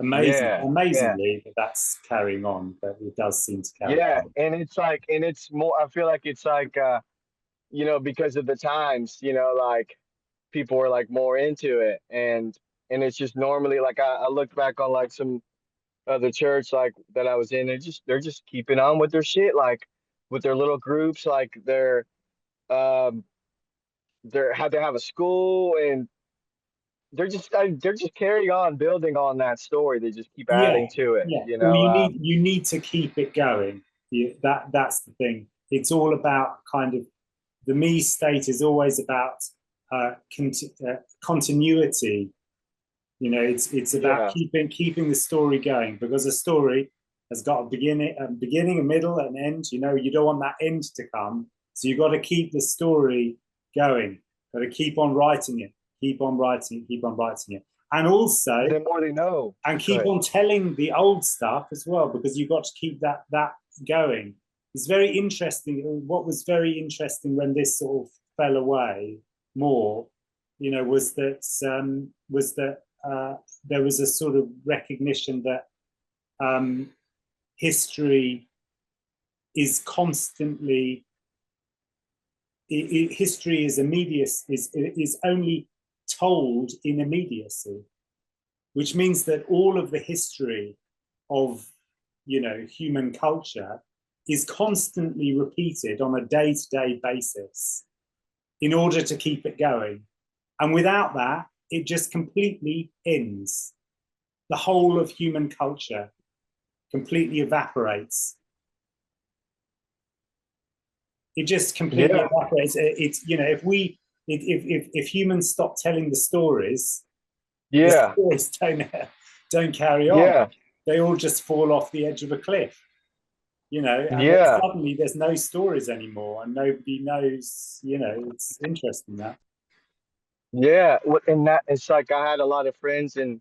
yeah, yeah. Amazingly, that that's carrying on, but it does seem to carry Yeah, on. and it's like, and it's more. I feel like it's like, because of the times, like people were like more into it, and it's just normally like I looked back on like some other church like that I was in. They're just keeping on with their shit, like with their little groups, like um they're how they have a school, and they're just carrying on building on that story. They just keep Yeah, adding to it, yeah. Well, you need to keep it going. That's the thing. It's all about kind of the me state is always about continuity. You know, it's about yeah, keeping the story going, because a story has got a beginning, a middle, and end. You know, you don't want that end to come, so you got to keep the story going. Got to keep on writing it, keep on writing it, keep on writing it, and also the more they know. and Go keep ahead. on telling the old stuff as well, because you've got to keep that going. It's very interesting. What was very interesting when this sort of fell away more you know, was that there was a sort of recognition that history is constantly, history is is only told in immediacy, which means that all of the history of, you know, human culture is constantly repeated on a day-to-day basis in order to keep it going. And without that, it just completely ends. The whole of human culture completely evaporates. It just completely evaporates. It's, you know, if humans stop telling the stories, the stories don't carry on. They all just fall off the edge of a cliff, you know, and suddenly there's no stories anymore and nobody knows, you know. It's interesting that. Yeah, and that it's like I had a lot of friends, and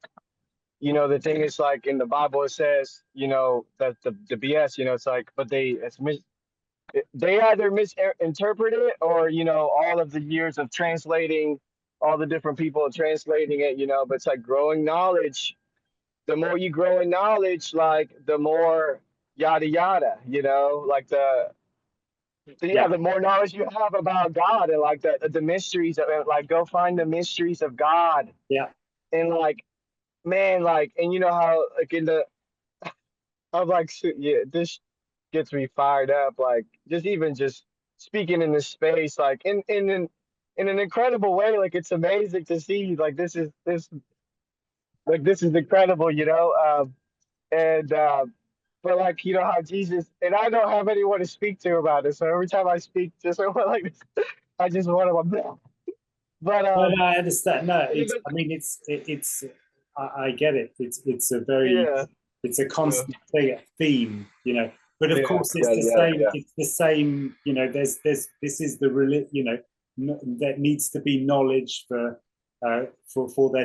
you know the thing is like in the Bible it says, you know, that the BS, you know, it's like, but they either misinterpret it, or you know, all of the years of translating, all the different people translating it, you know. But it's like growing knowledge. The more you grow in knowledge, like the more yada yada, you know, like the more knowledge you have about God, and like the mysteries of it, like go find the mysteries of God. Yeah. And like, man, like, and you know how like I'm like, yeah, this gets me fired up. Like just speaking in this space, like in an incredible way. Like it's amazing to see. Like this is incredible, you know. And but like, you know how Jesus, and I don't have anyone to speak to about it. So every time I speak to someone like this, I just want to. But no, I understand. No, it's, I mean, it's I get it. It's a very, it's a constant theme, you know. But of course, it's the same. It's the same. You know, this is the you know, there needs to be knowledge for there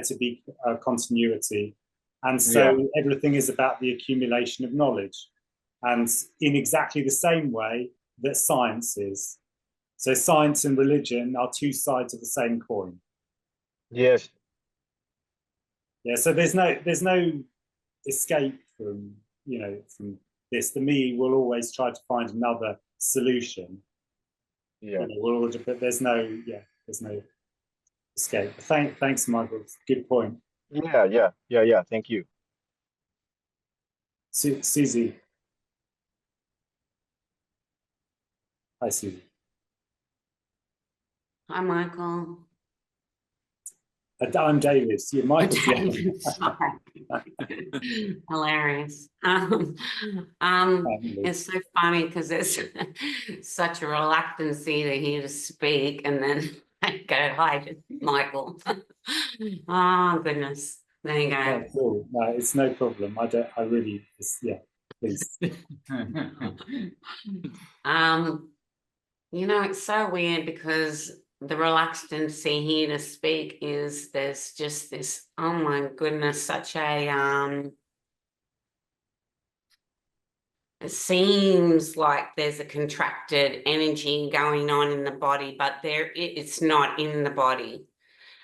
to be continuity, and so everything is about the accumulation of knowledge, and in exactly the same way that science is. So science and religion are two sides of the same coin. Yes. Yeah. So there's no escape from, you know, from this. The me will always try to find another solution. Yeah. You know, but there's no escape. Thanks, Michael. Good point. Yeah. Thank you. Susie. Hi, Susie. Hi, Michael. I'm David. Yeah, Michael. Hilarious. It's so funny because there's such a reluctance to hear to speak, and then I go, hi, Michael. Oh, goodness. There you go. Oh, cool. No, it's no problem. I really, yeah, please. You know, it's so weird because the reluctance here to speak is there's just this, oh my goodness, such a it seems like there's a contracted energy going on in the body, but it's not in the body.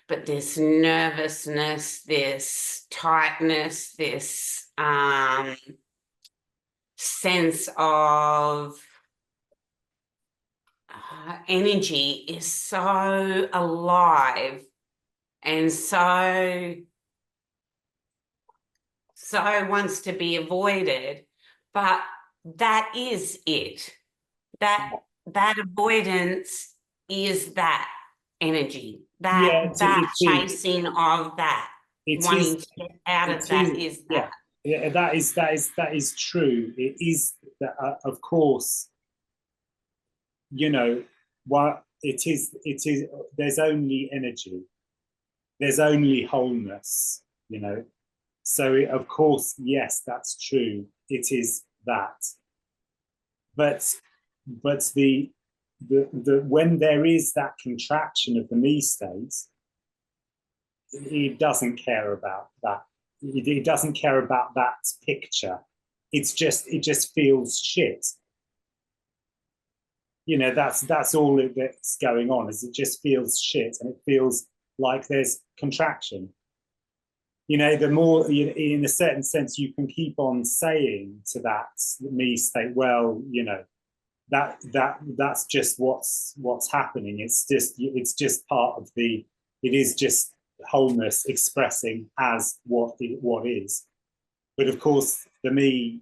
But this nervousness, this tightness, this sense of energy is so alive and so wants to be avoided, but that is it. That avoidance is that energy, that chasing of that, wanting to get out of that is that. Yeah, that is true. It is that, of course, you know, what it is, there's only energy, there's only wholeness, you know. So of course, yes, that's true. It is that. But the when there is that contraction of the me state, it doesn't care about that. It doesn't care about that picture. It just feels shit. You know, that's all that's going on, is it just feels shit, and it feels like there's contraction. You know, the more, in a certain sense, you can keep on saying to that me state, well, you know, that's just what's happening. It's just part of the, it is just wholeness expressing as what is. But of course, the me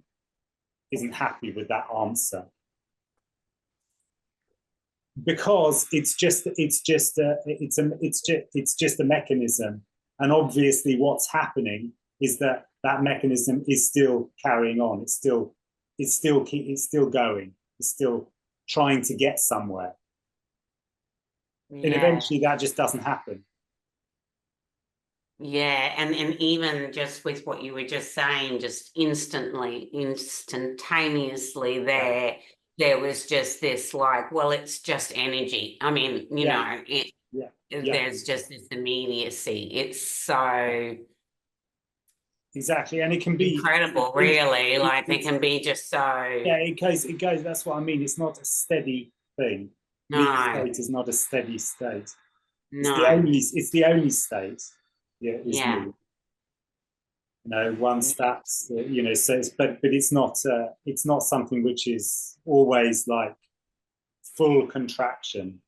isn't happy with that answer, because it's just a mechanism, and obviously what's happening is that mechanism is still carrying on. It's still going. It's still trying to get somewhere, and eventually that just doesn't happen. Yeah, and even just with what you were just saying, just instantaneously there was just this like, well, it's just energy. I mean, you know, there's just this immediacy. It's so exactly, and it can be incredible, really. Like it can be just so. Yeah, it goes. That's what I mean. It's not a steady thing. No, me state is not a steady state. no. It's the only state. Yeah, is Yeah. me. You know, once that's you know, so but it's not something which is always like full contraction.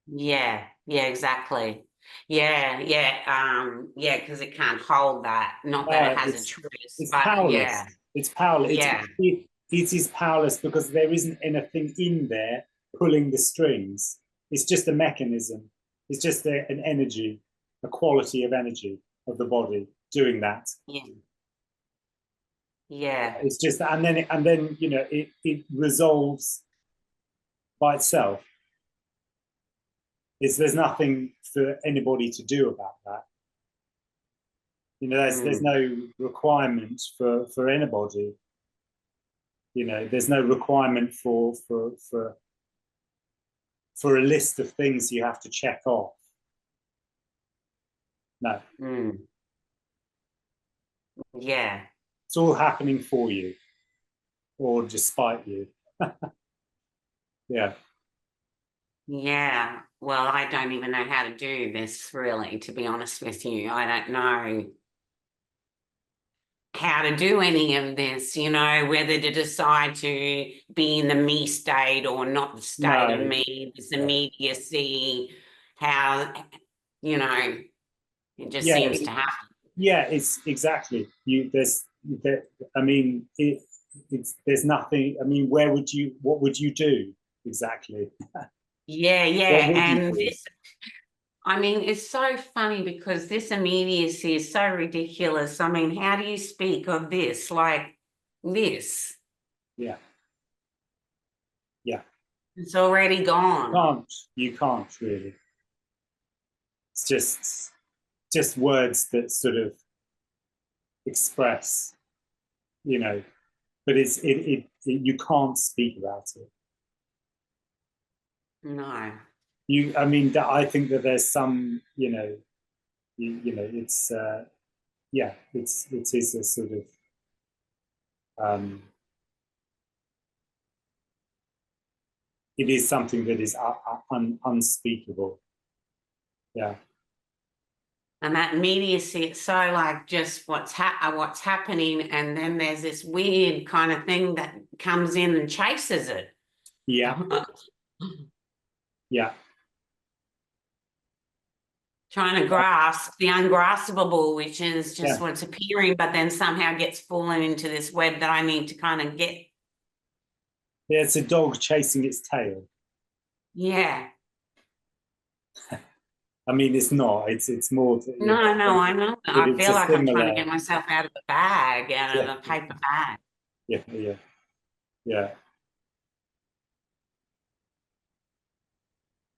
Yeah, exactly. Yeah, because it can't hold that. Not that it has a choice, It's but powerless. yeah. It's powerless. Yeah. It is powerless because there isn't anything in there pulling the strings. It's just a mechanism. It's just an energy, a quality of energy of the body doing that. Yeah. Yeah. It's just, and then you know, it resolves by itself. There's nothing for anybody to do about that. You know, there's no requirement for anybody. You know, there's no requirement for a list of things you have to check off. No. Yeah. It's all happening for you, or despite you. Yeah. Yeah. Well, I don't even know how to do this, really, to be honest with you. I don't know how to do any of this, you know, whether to decide to be in the me state or not the state of me, this immediacy, how, you know, it just seems to happen. Yeah, it's exactly. I mean, there's nothing. I mean, what would you do exactly? Yeah, and this, I mean, it's so funny because this immediacy is so ridiculous. I mean, how do you speak of this like this? Yeah. It's already gone. You can't really. It's just words that sort of express, you know, but you can't speak about it. No. I mean, I think that there's some, you know, it's it is a sort of it is something that is unspeakable. Yeah. And that immediacy, it's so like just what's happening, and then there's this weird kind of thing that comes in and chases it. Yeah. Yeah. Trying to grasp the ungraspable, which is just what's appearing, but then somehow gets fallen into this web that I need to kind of get. Yeah, it's a dog chasing its tail. Yeah. I mean, it's not. It's more. No, I know. I feel like I'm trying to get myself out of the bag, out of the paper bag. Yeah.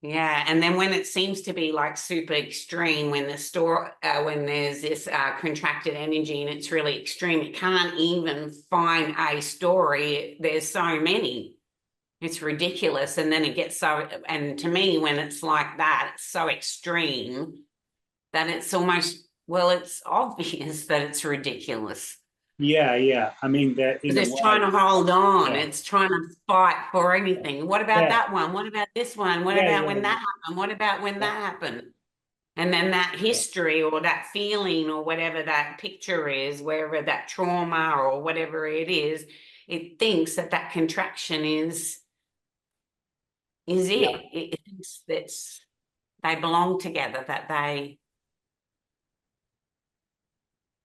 Yeah, and then when it seems to be like super extreme, when when there's this contracted energy and it's really extreme, it can't even find a story. There's so many. It's ridiculous. And then it gets so, and to me, when it's like that, it's so extreme that it's almost, well, it's obvious that it's ridiculous. Yeah. I mean, it's trying to hold on. Yeah. It's trying to fight for anything. What about that one? What about this one? What about when that happened? What about when that happened? And then that history or that feeling or whatever that picture is, wherever that trauma or whatever it is, it thinks that that contraction is it. Yeah. It thinks that they belong together, that they...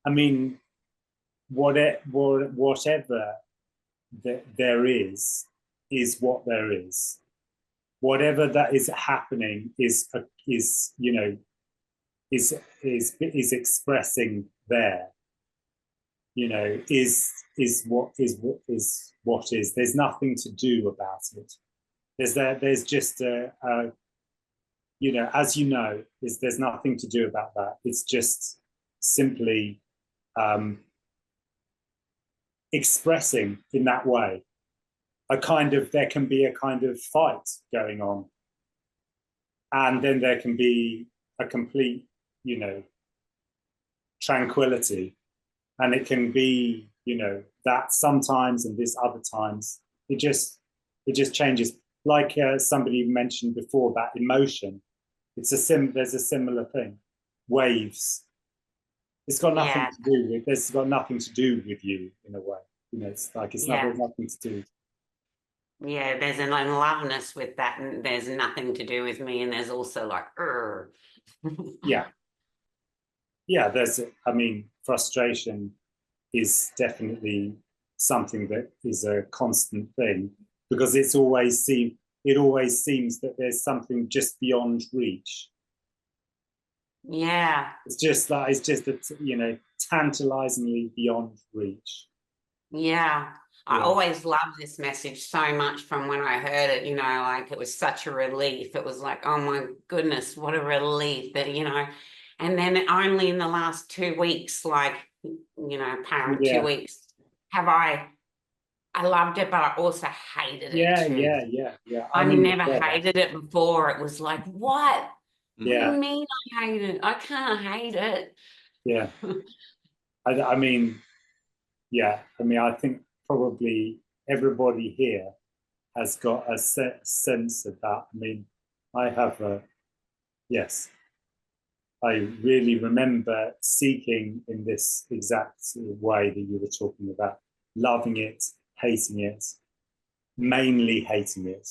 I mean, whatever that there is what there is. Whatever that is happening is you know, is expressing there. You know, is what is. There's nothing to do about it. There's just a you know, as you know, there's nothing to do about that. It's just simply expressing in that way. There can be a kind of fight going on, and then there can be a complete, you know, tranquility, and it can be, you know, that sometimes, and this other times it just changes. Like somebody mentioned before about emotion, there's a similar thing. Waves. It's got nothing to do with. It's got nothing to do with you in a way. You know, it's like it's nothing to do. Yeah, there's an unloveness with that, and there's nothing to do with me, and there's also like, yeah, there's, I mean, frustration is definitely something that is a constant thing, because it always seems that there's something just beyond reach. Yeah, it's just you know, tantalizingly beyond reach. yeah. I always loved this message so much from when I heard it, you know, like it was such a relief. It was like, oh my goodness, what a relief that, you know, and then only in the last 2 weeks, like, you know, apparent 2 weeks, have I loved it, but I also hated it too. Yeah. I never hated it before. It was like, what? What do you mean I hate it? I can't hate it. Yeah. I mean, yeah. I mean, I think probably everybody here has got a sense of that. I mean, I have yes. I really remember seeking in this exact way that you were talking about, loving it, hating it, mainly hating it.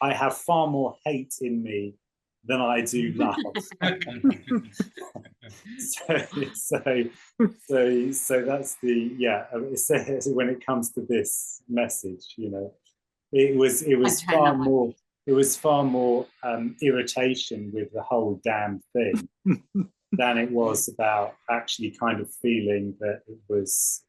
I have far more hate in me than I do love. so that's the So when it comes to this message, you know, it was far more irritation with the whole damn thing than it was about actually kind of feeling that it was,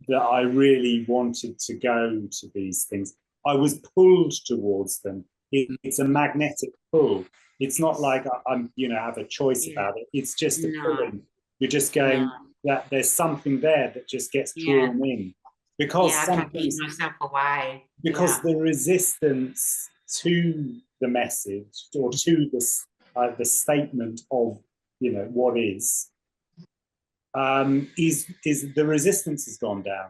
that I really wanted to go to these things. I was pulled towards them. It's a magnetic pull. It's not like I'm, you know, have a choice about it. It's just a pulling. You're just going, that there's something there that just gets drawn in. Because I can't keep myself away. Because the resistance to the message, or to the statement of, you know, what is the resistance has gone down.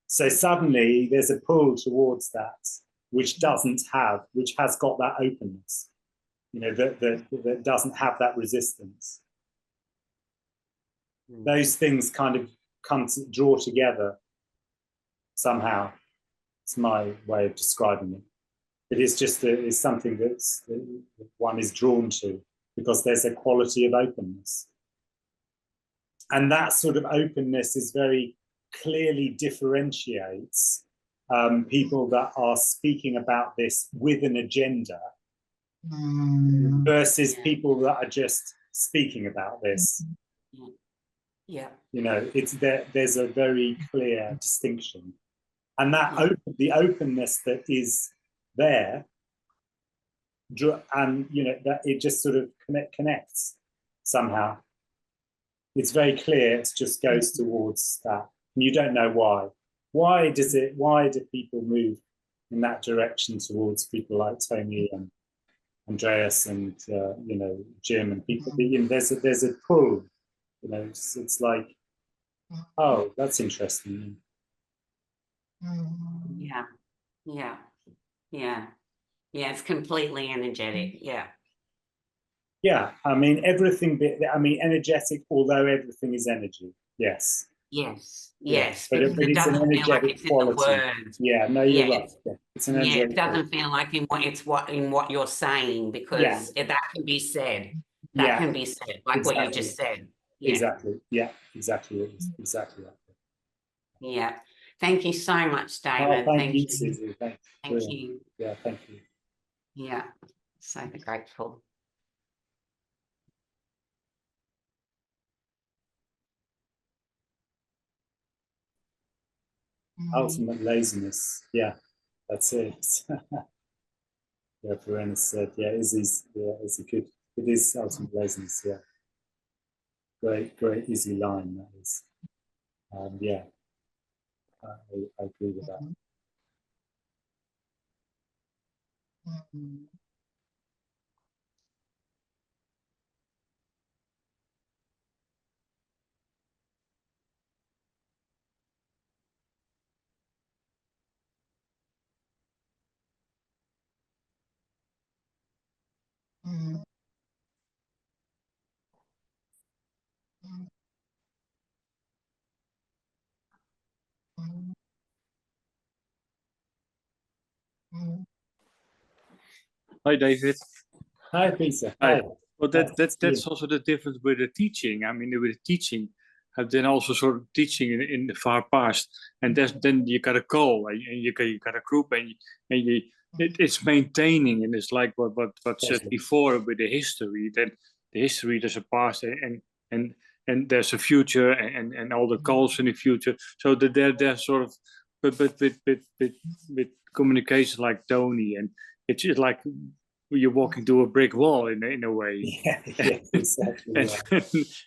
So suddenly there's a pull towards that, which has got that openness, you know, that doesn't have that resistance. Those things kind of come to draw together somehow. It's my way of describing it. It is just it's something that one is drawn to, because there's a quality of openness. And that sort of openness is very clearly differentiates people that are speaking about this with an agenda versus people that are just speaking about this. Yeah. You know, there's a very clear distinction. And that the openness that is there, and, you know, that it just sort of connects somehow. It's very clear. It just goes towards that, and you don't know why. Why do people move in that direction towards people like Tony and Andreas and you know, Jim and people? You know, there's a pull. You know, it's like, oh, that's interesting. Yeah. Yeah, it's completely energetic. Yeah. Yeah, I mean everything. I mean energetic, although everything is energy. Yes. Yes. Yeah, Yes. but Because it it's an doesn't feel like energetic it's in the quality. words. Yeah, no, you're right. Yes. Yeah, it's an Yeah, energetic it quality. doesn't feel like in what you're saying, Yeah, because that can be said. That yeah, can be said, like what you exactly, just said. Yeah. exactly. Yeah, exactly, exactly that. Yeah. Thank you so much, Oh, David. thank Thank you, you. Susie. Thanks. Thank Brilliant. you. Yeah, thank you. Yeah. So grateful. Ultimate laziness. Yeah, that's it. Yeah, Verena said, yeah, Izzy's, yeah, Izzy could, it is ultimate laziness. Yeah, great, Izzy line. That is. Yeah, I agree with that. Hi, David. Hi, Peter. Hi. Hi. Well, Nice to see you. that's also the difference with the teaching. I mean, with the teaching, I've done also sort of teaching in the far past, and then you got a call, and you got a group, and it's maintaining, and it's like what said before with the history. Then the history, there's a past, and there's a future, and all the calls in the future. So that they're sort of, but with communication like Tony, and it's just like you're walking to a brick wall in a way. Yeah, yeah, exactly. and, Yeah.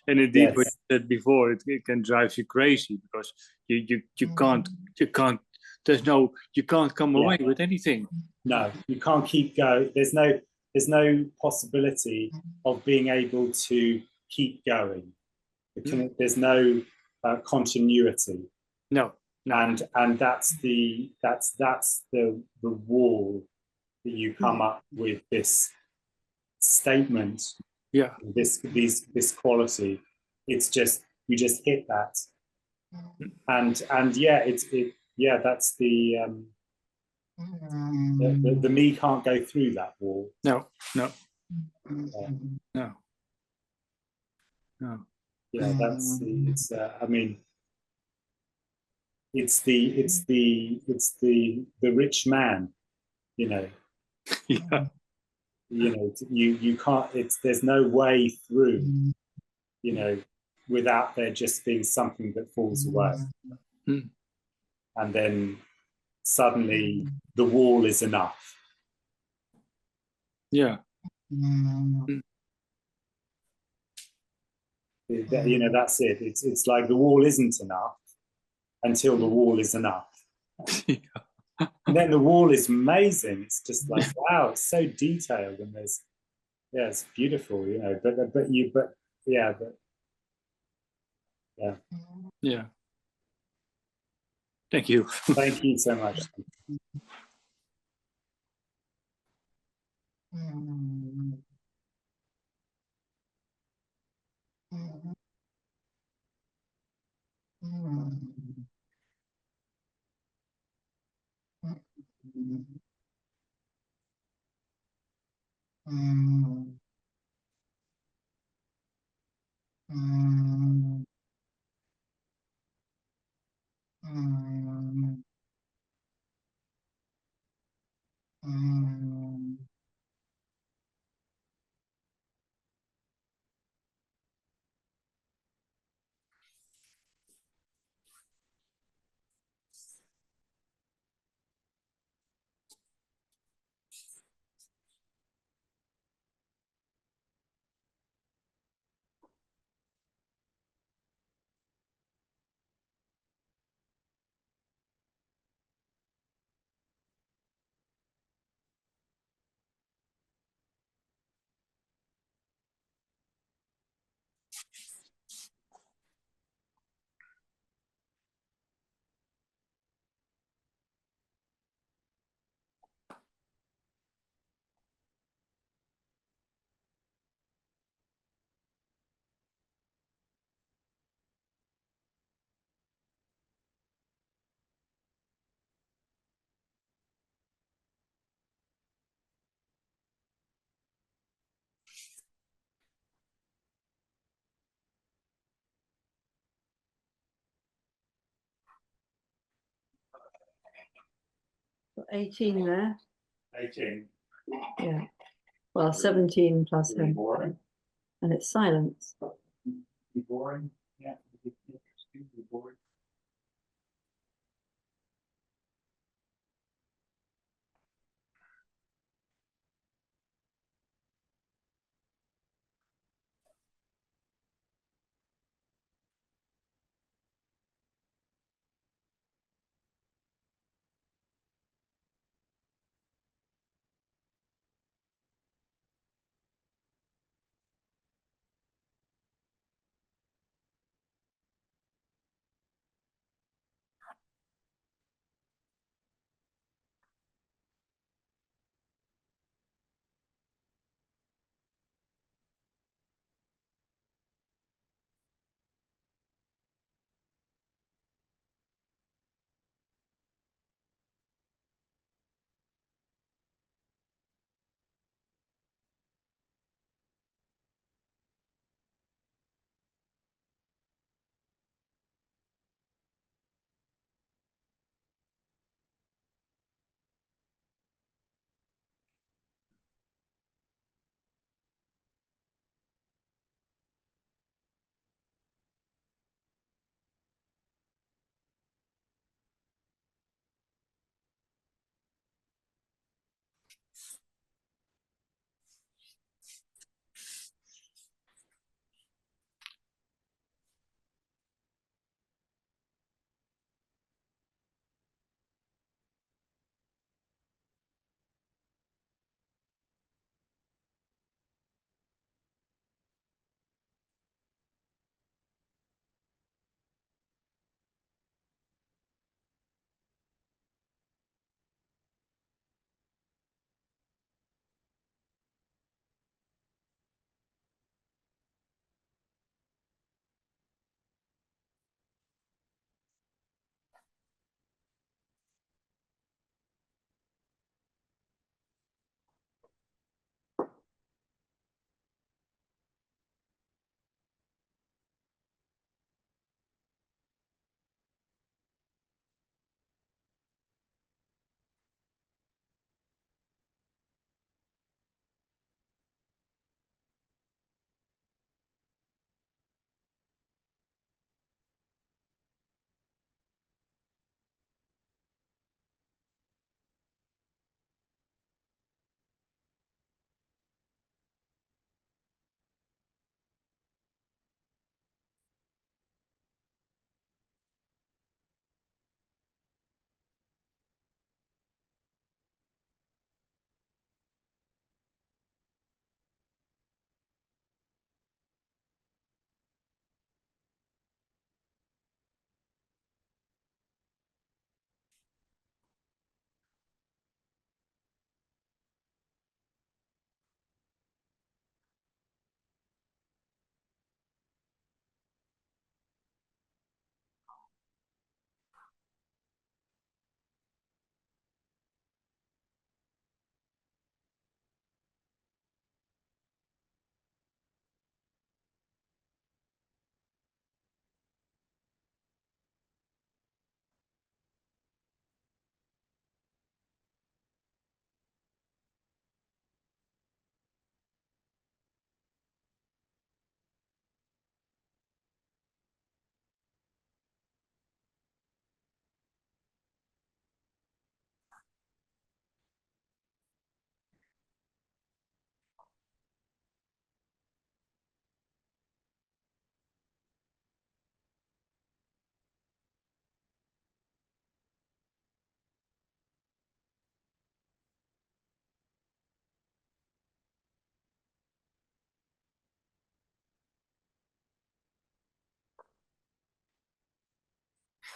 and indeed, what Yes. you said before, it can drive you crazy because you can't you can't come Yeah. away with anything. No, you can't keep going. There's no possibility of being able to keep going. There's no continuity, No, and that's the wall that you come up with this statement, yeah, this quality. It's just you just hit that, and yeah, yeah, that's the me can't go through that wall. no. Yeah, that's it's. I mean, it's the rich man. You know. Yeah, You can't. There's no way through. You know, without there just being something that falls away, and then suddenly the wall is enough. yeah, That's it. It's like the wall isn't enough until the wall is enough. And then the wall is amazing. It's just like, wow, it's so detailed, and it's beautiful, but yeah. yeah. Thank you. Thank you so much. Got 18 there. 18. Yeah. Well, 17 plus him. Boring. And it's silence. Be boring. Yeah. Be interesting. Be boring.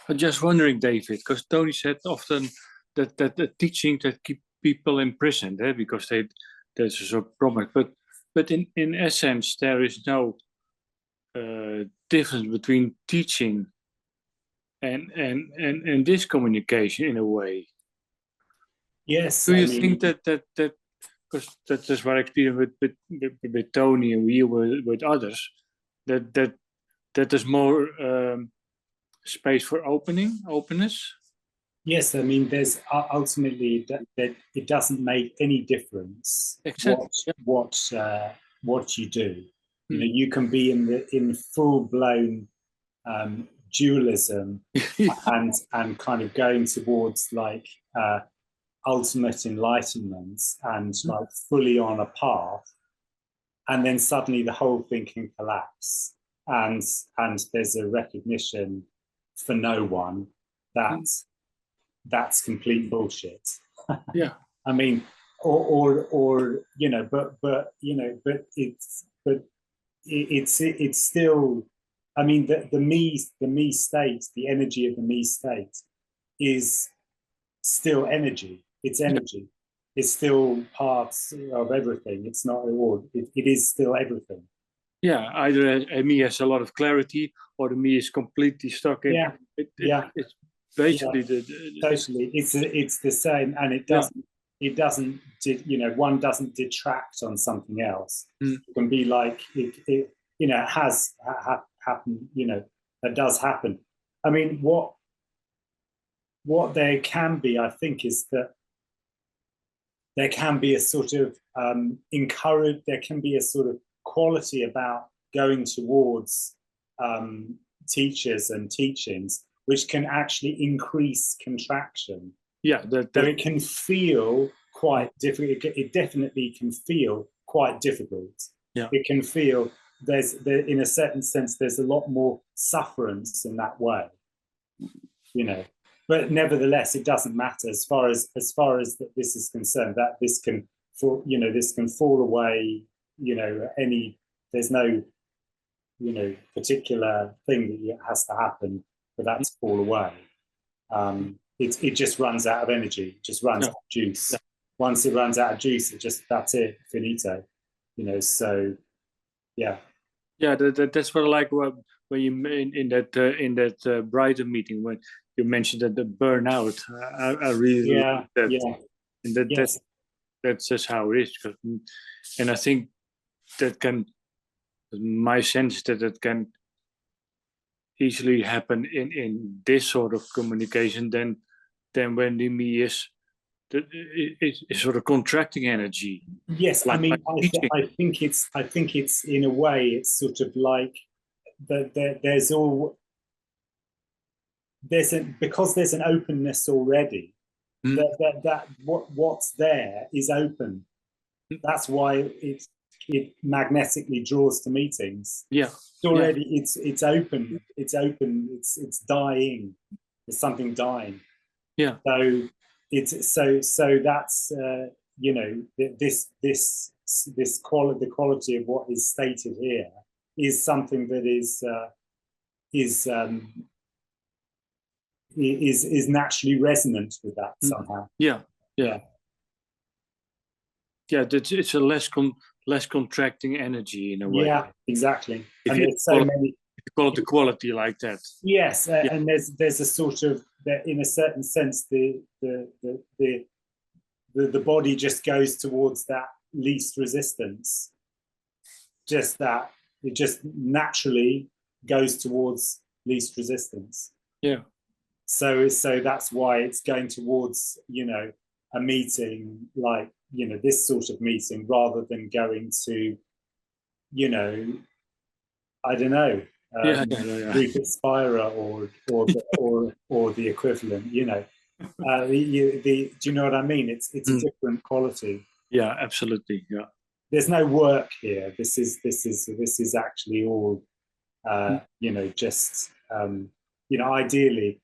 I'm just wondering, David, because Tony said often that the teaching that keep people imprisoned, because there's a sort of problem. But in essence, there is no difference between teaching and this communication in a way. Yes. Do I you mean, think that because that's what I experienced with Tony and we with others, that there's more space for openness? Yes, I mean, there's ultimately that it doesn't make any difference Exactly. what you do. You know, you can be in full blown dualism and kind of going towards like ultimate enlightenment and like fully on a path, and then suddenly the whole thing can collapse, and there's a recognition for no one that that's complete bullshit. Yeah. I mean, or you know, but you know, but it's still. I mean, the me state, the energy of the me state, is still energy. It's energy. It's still parts of everything. It's not all. It is still everything. Yeah, either a me has a lot of clarity, or the me is completely stuck in. Yeah, It's basically totally. It's the same, and it doesn't. It doesn't. You know, one doesn't detract on something else. It can be like it you know, has happened. You know, that does happen. I mean, what there can be, I think, is that there can be a sort of there can be a sort of quality about going towards teachers and teachings, which can actually increase contraction. Yeah, so it can feel quite difficult. It definitely can feel quite difficult. Yeah. It can feel in a certain sense, there's a lot more sufferance in that way, you know. But nevertheless, it doesn't matter as far as this is concerned. That this can this can fall away. You know, there's no particular thing that has to happen for that to fall away. It just runs out of energy. It just runs out of juice. Yeah. Once it runs out of juice, that's it, finito. You know, so yeah. Yeah, that's what I like when you in that Brighton meeting when you mentioned that the burnout. I really like that. Yeah. And that's just how it is. And I think that my sense that it can easily happen in this sort of communication than when the me is sort of contracting energy. Yes, I mean, I think it's in a way it's sort of like because there's an openness already. That what's there is open. That's why it magnetically draws to meetings. Yeah, it's already it's open. It's open. It's dying. There's something dying. Yeah. So so that's this quality, the quality of what is stated here is something that is naturally resonant with that somehow. Yeah. It's a less contracting energy in a way. Yeah, exactly. If and there's so many. You call it the quality like that. Yes, and there's a sort of in a certain sense the body just goes towards that least resistance. Just that it just naturally goes towards least resistance. Yeah. So that's why it's going towards a meeting like this sort of meeting rather than going to I don't know Rupert Spira or the equivalent. Do you know what I mean? It's a different quality. Yeah, absolutely. Yeah. There's no work here. This is actually all just ideally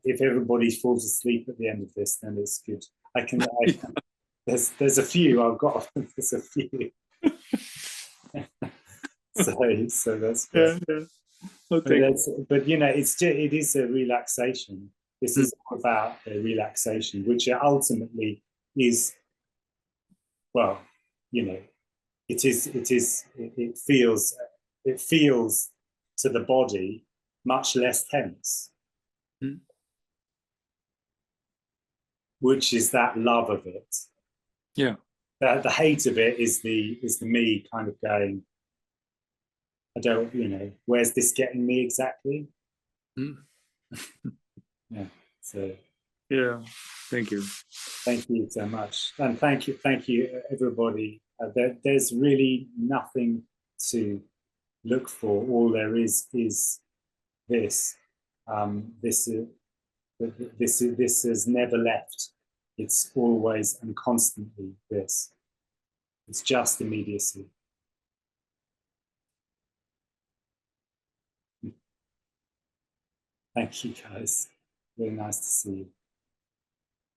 if everybody falls asleep at the end of this, then it's good. There's a few I've got. There's a few. so that's good. Yeah. Okay. But it is a relaxation. This is all about a relaxation, which ultimately is, well, it feels to the body much less tense, which is that love of it. Yeah. The hate of it is the me kind of going, I don't, where's this getting me exactly? Yeah. So Yeah, thank you. Thank you so much, and thank you, everybody. There's really nothing to look for. All there is this. This has never left. It's always and constantly this. It's just immediacy. Thank you, guys. Really nice to see you.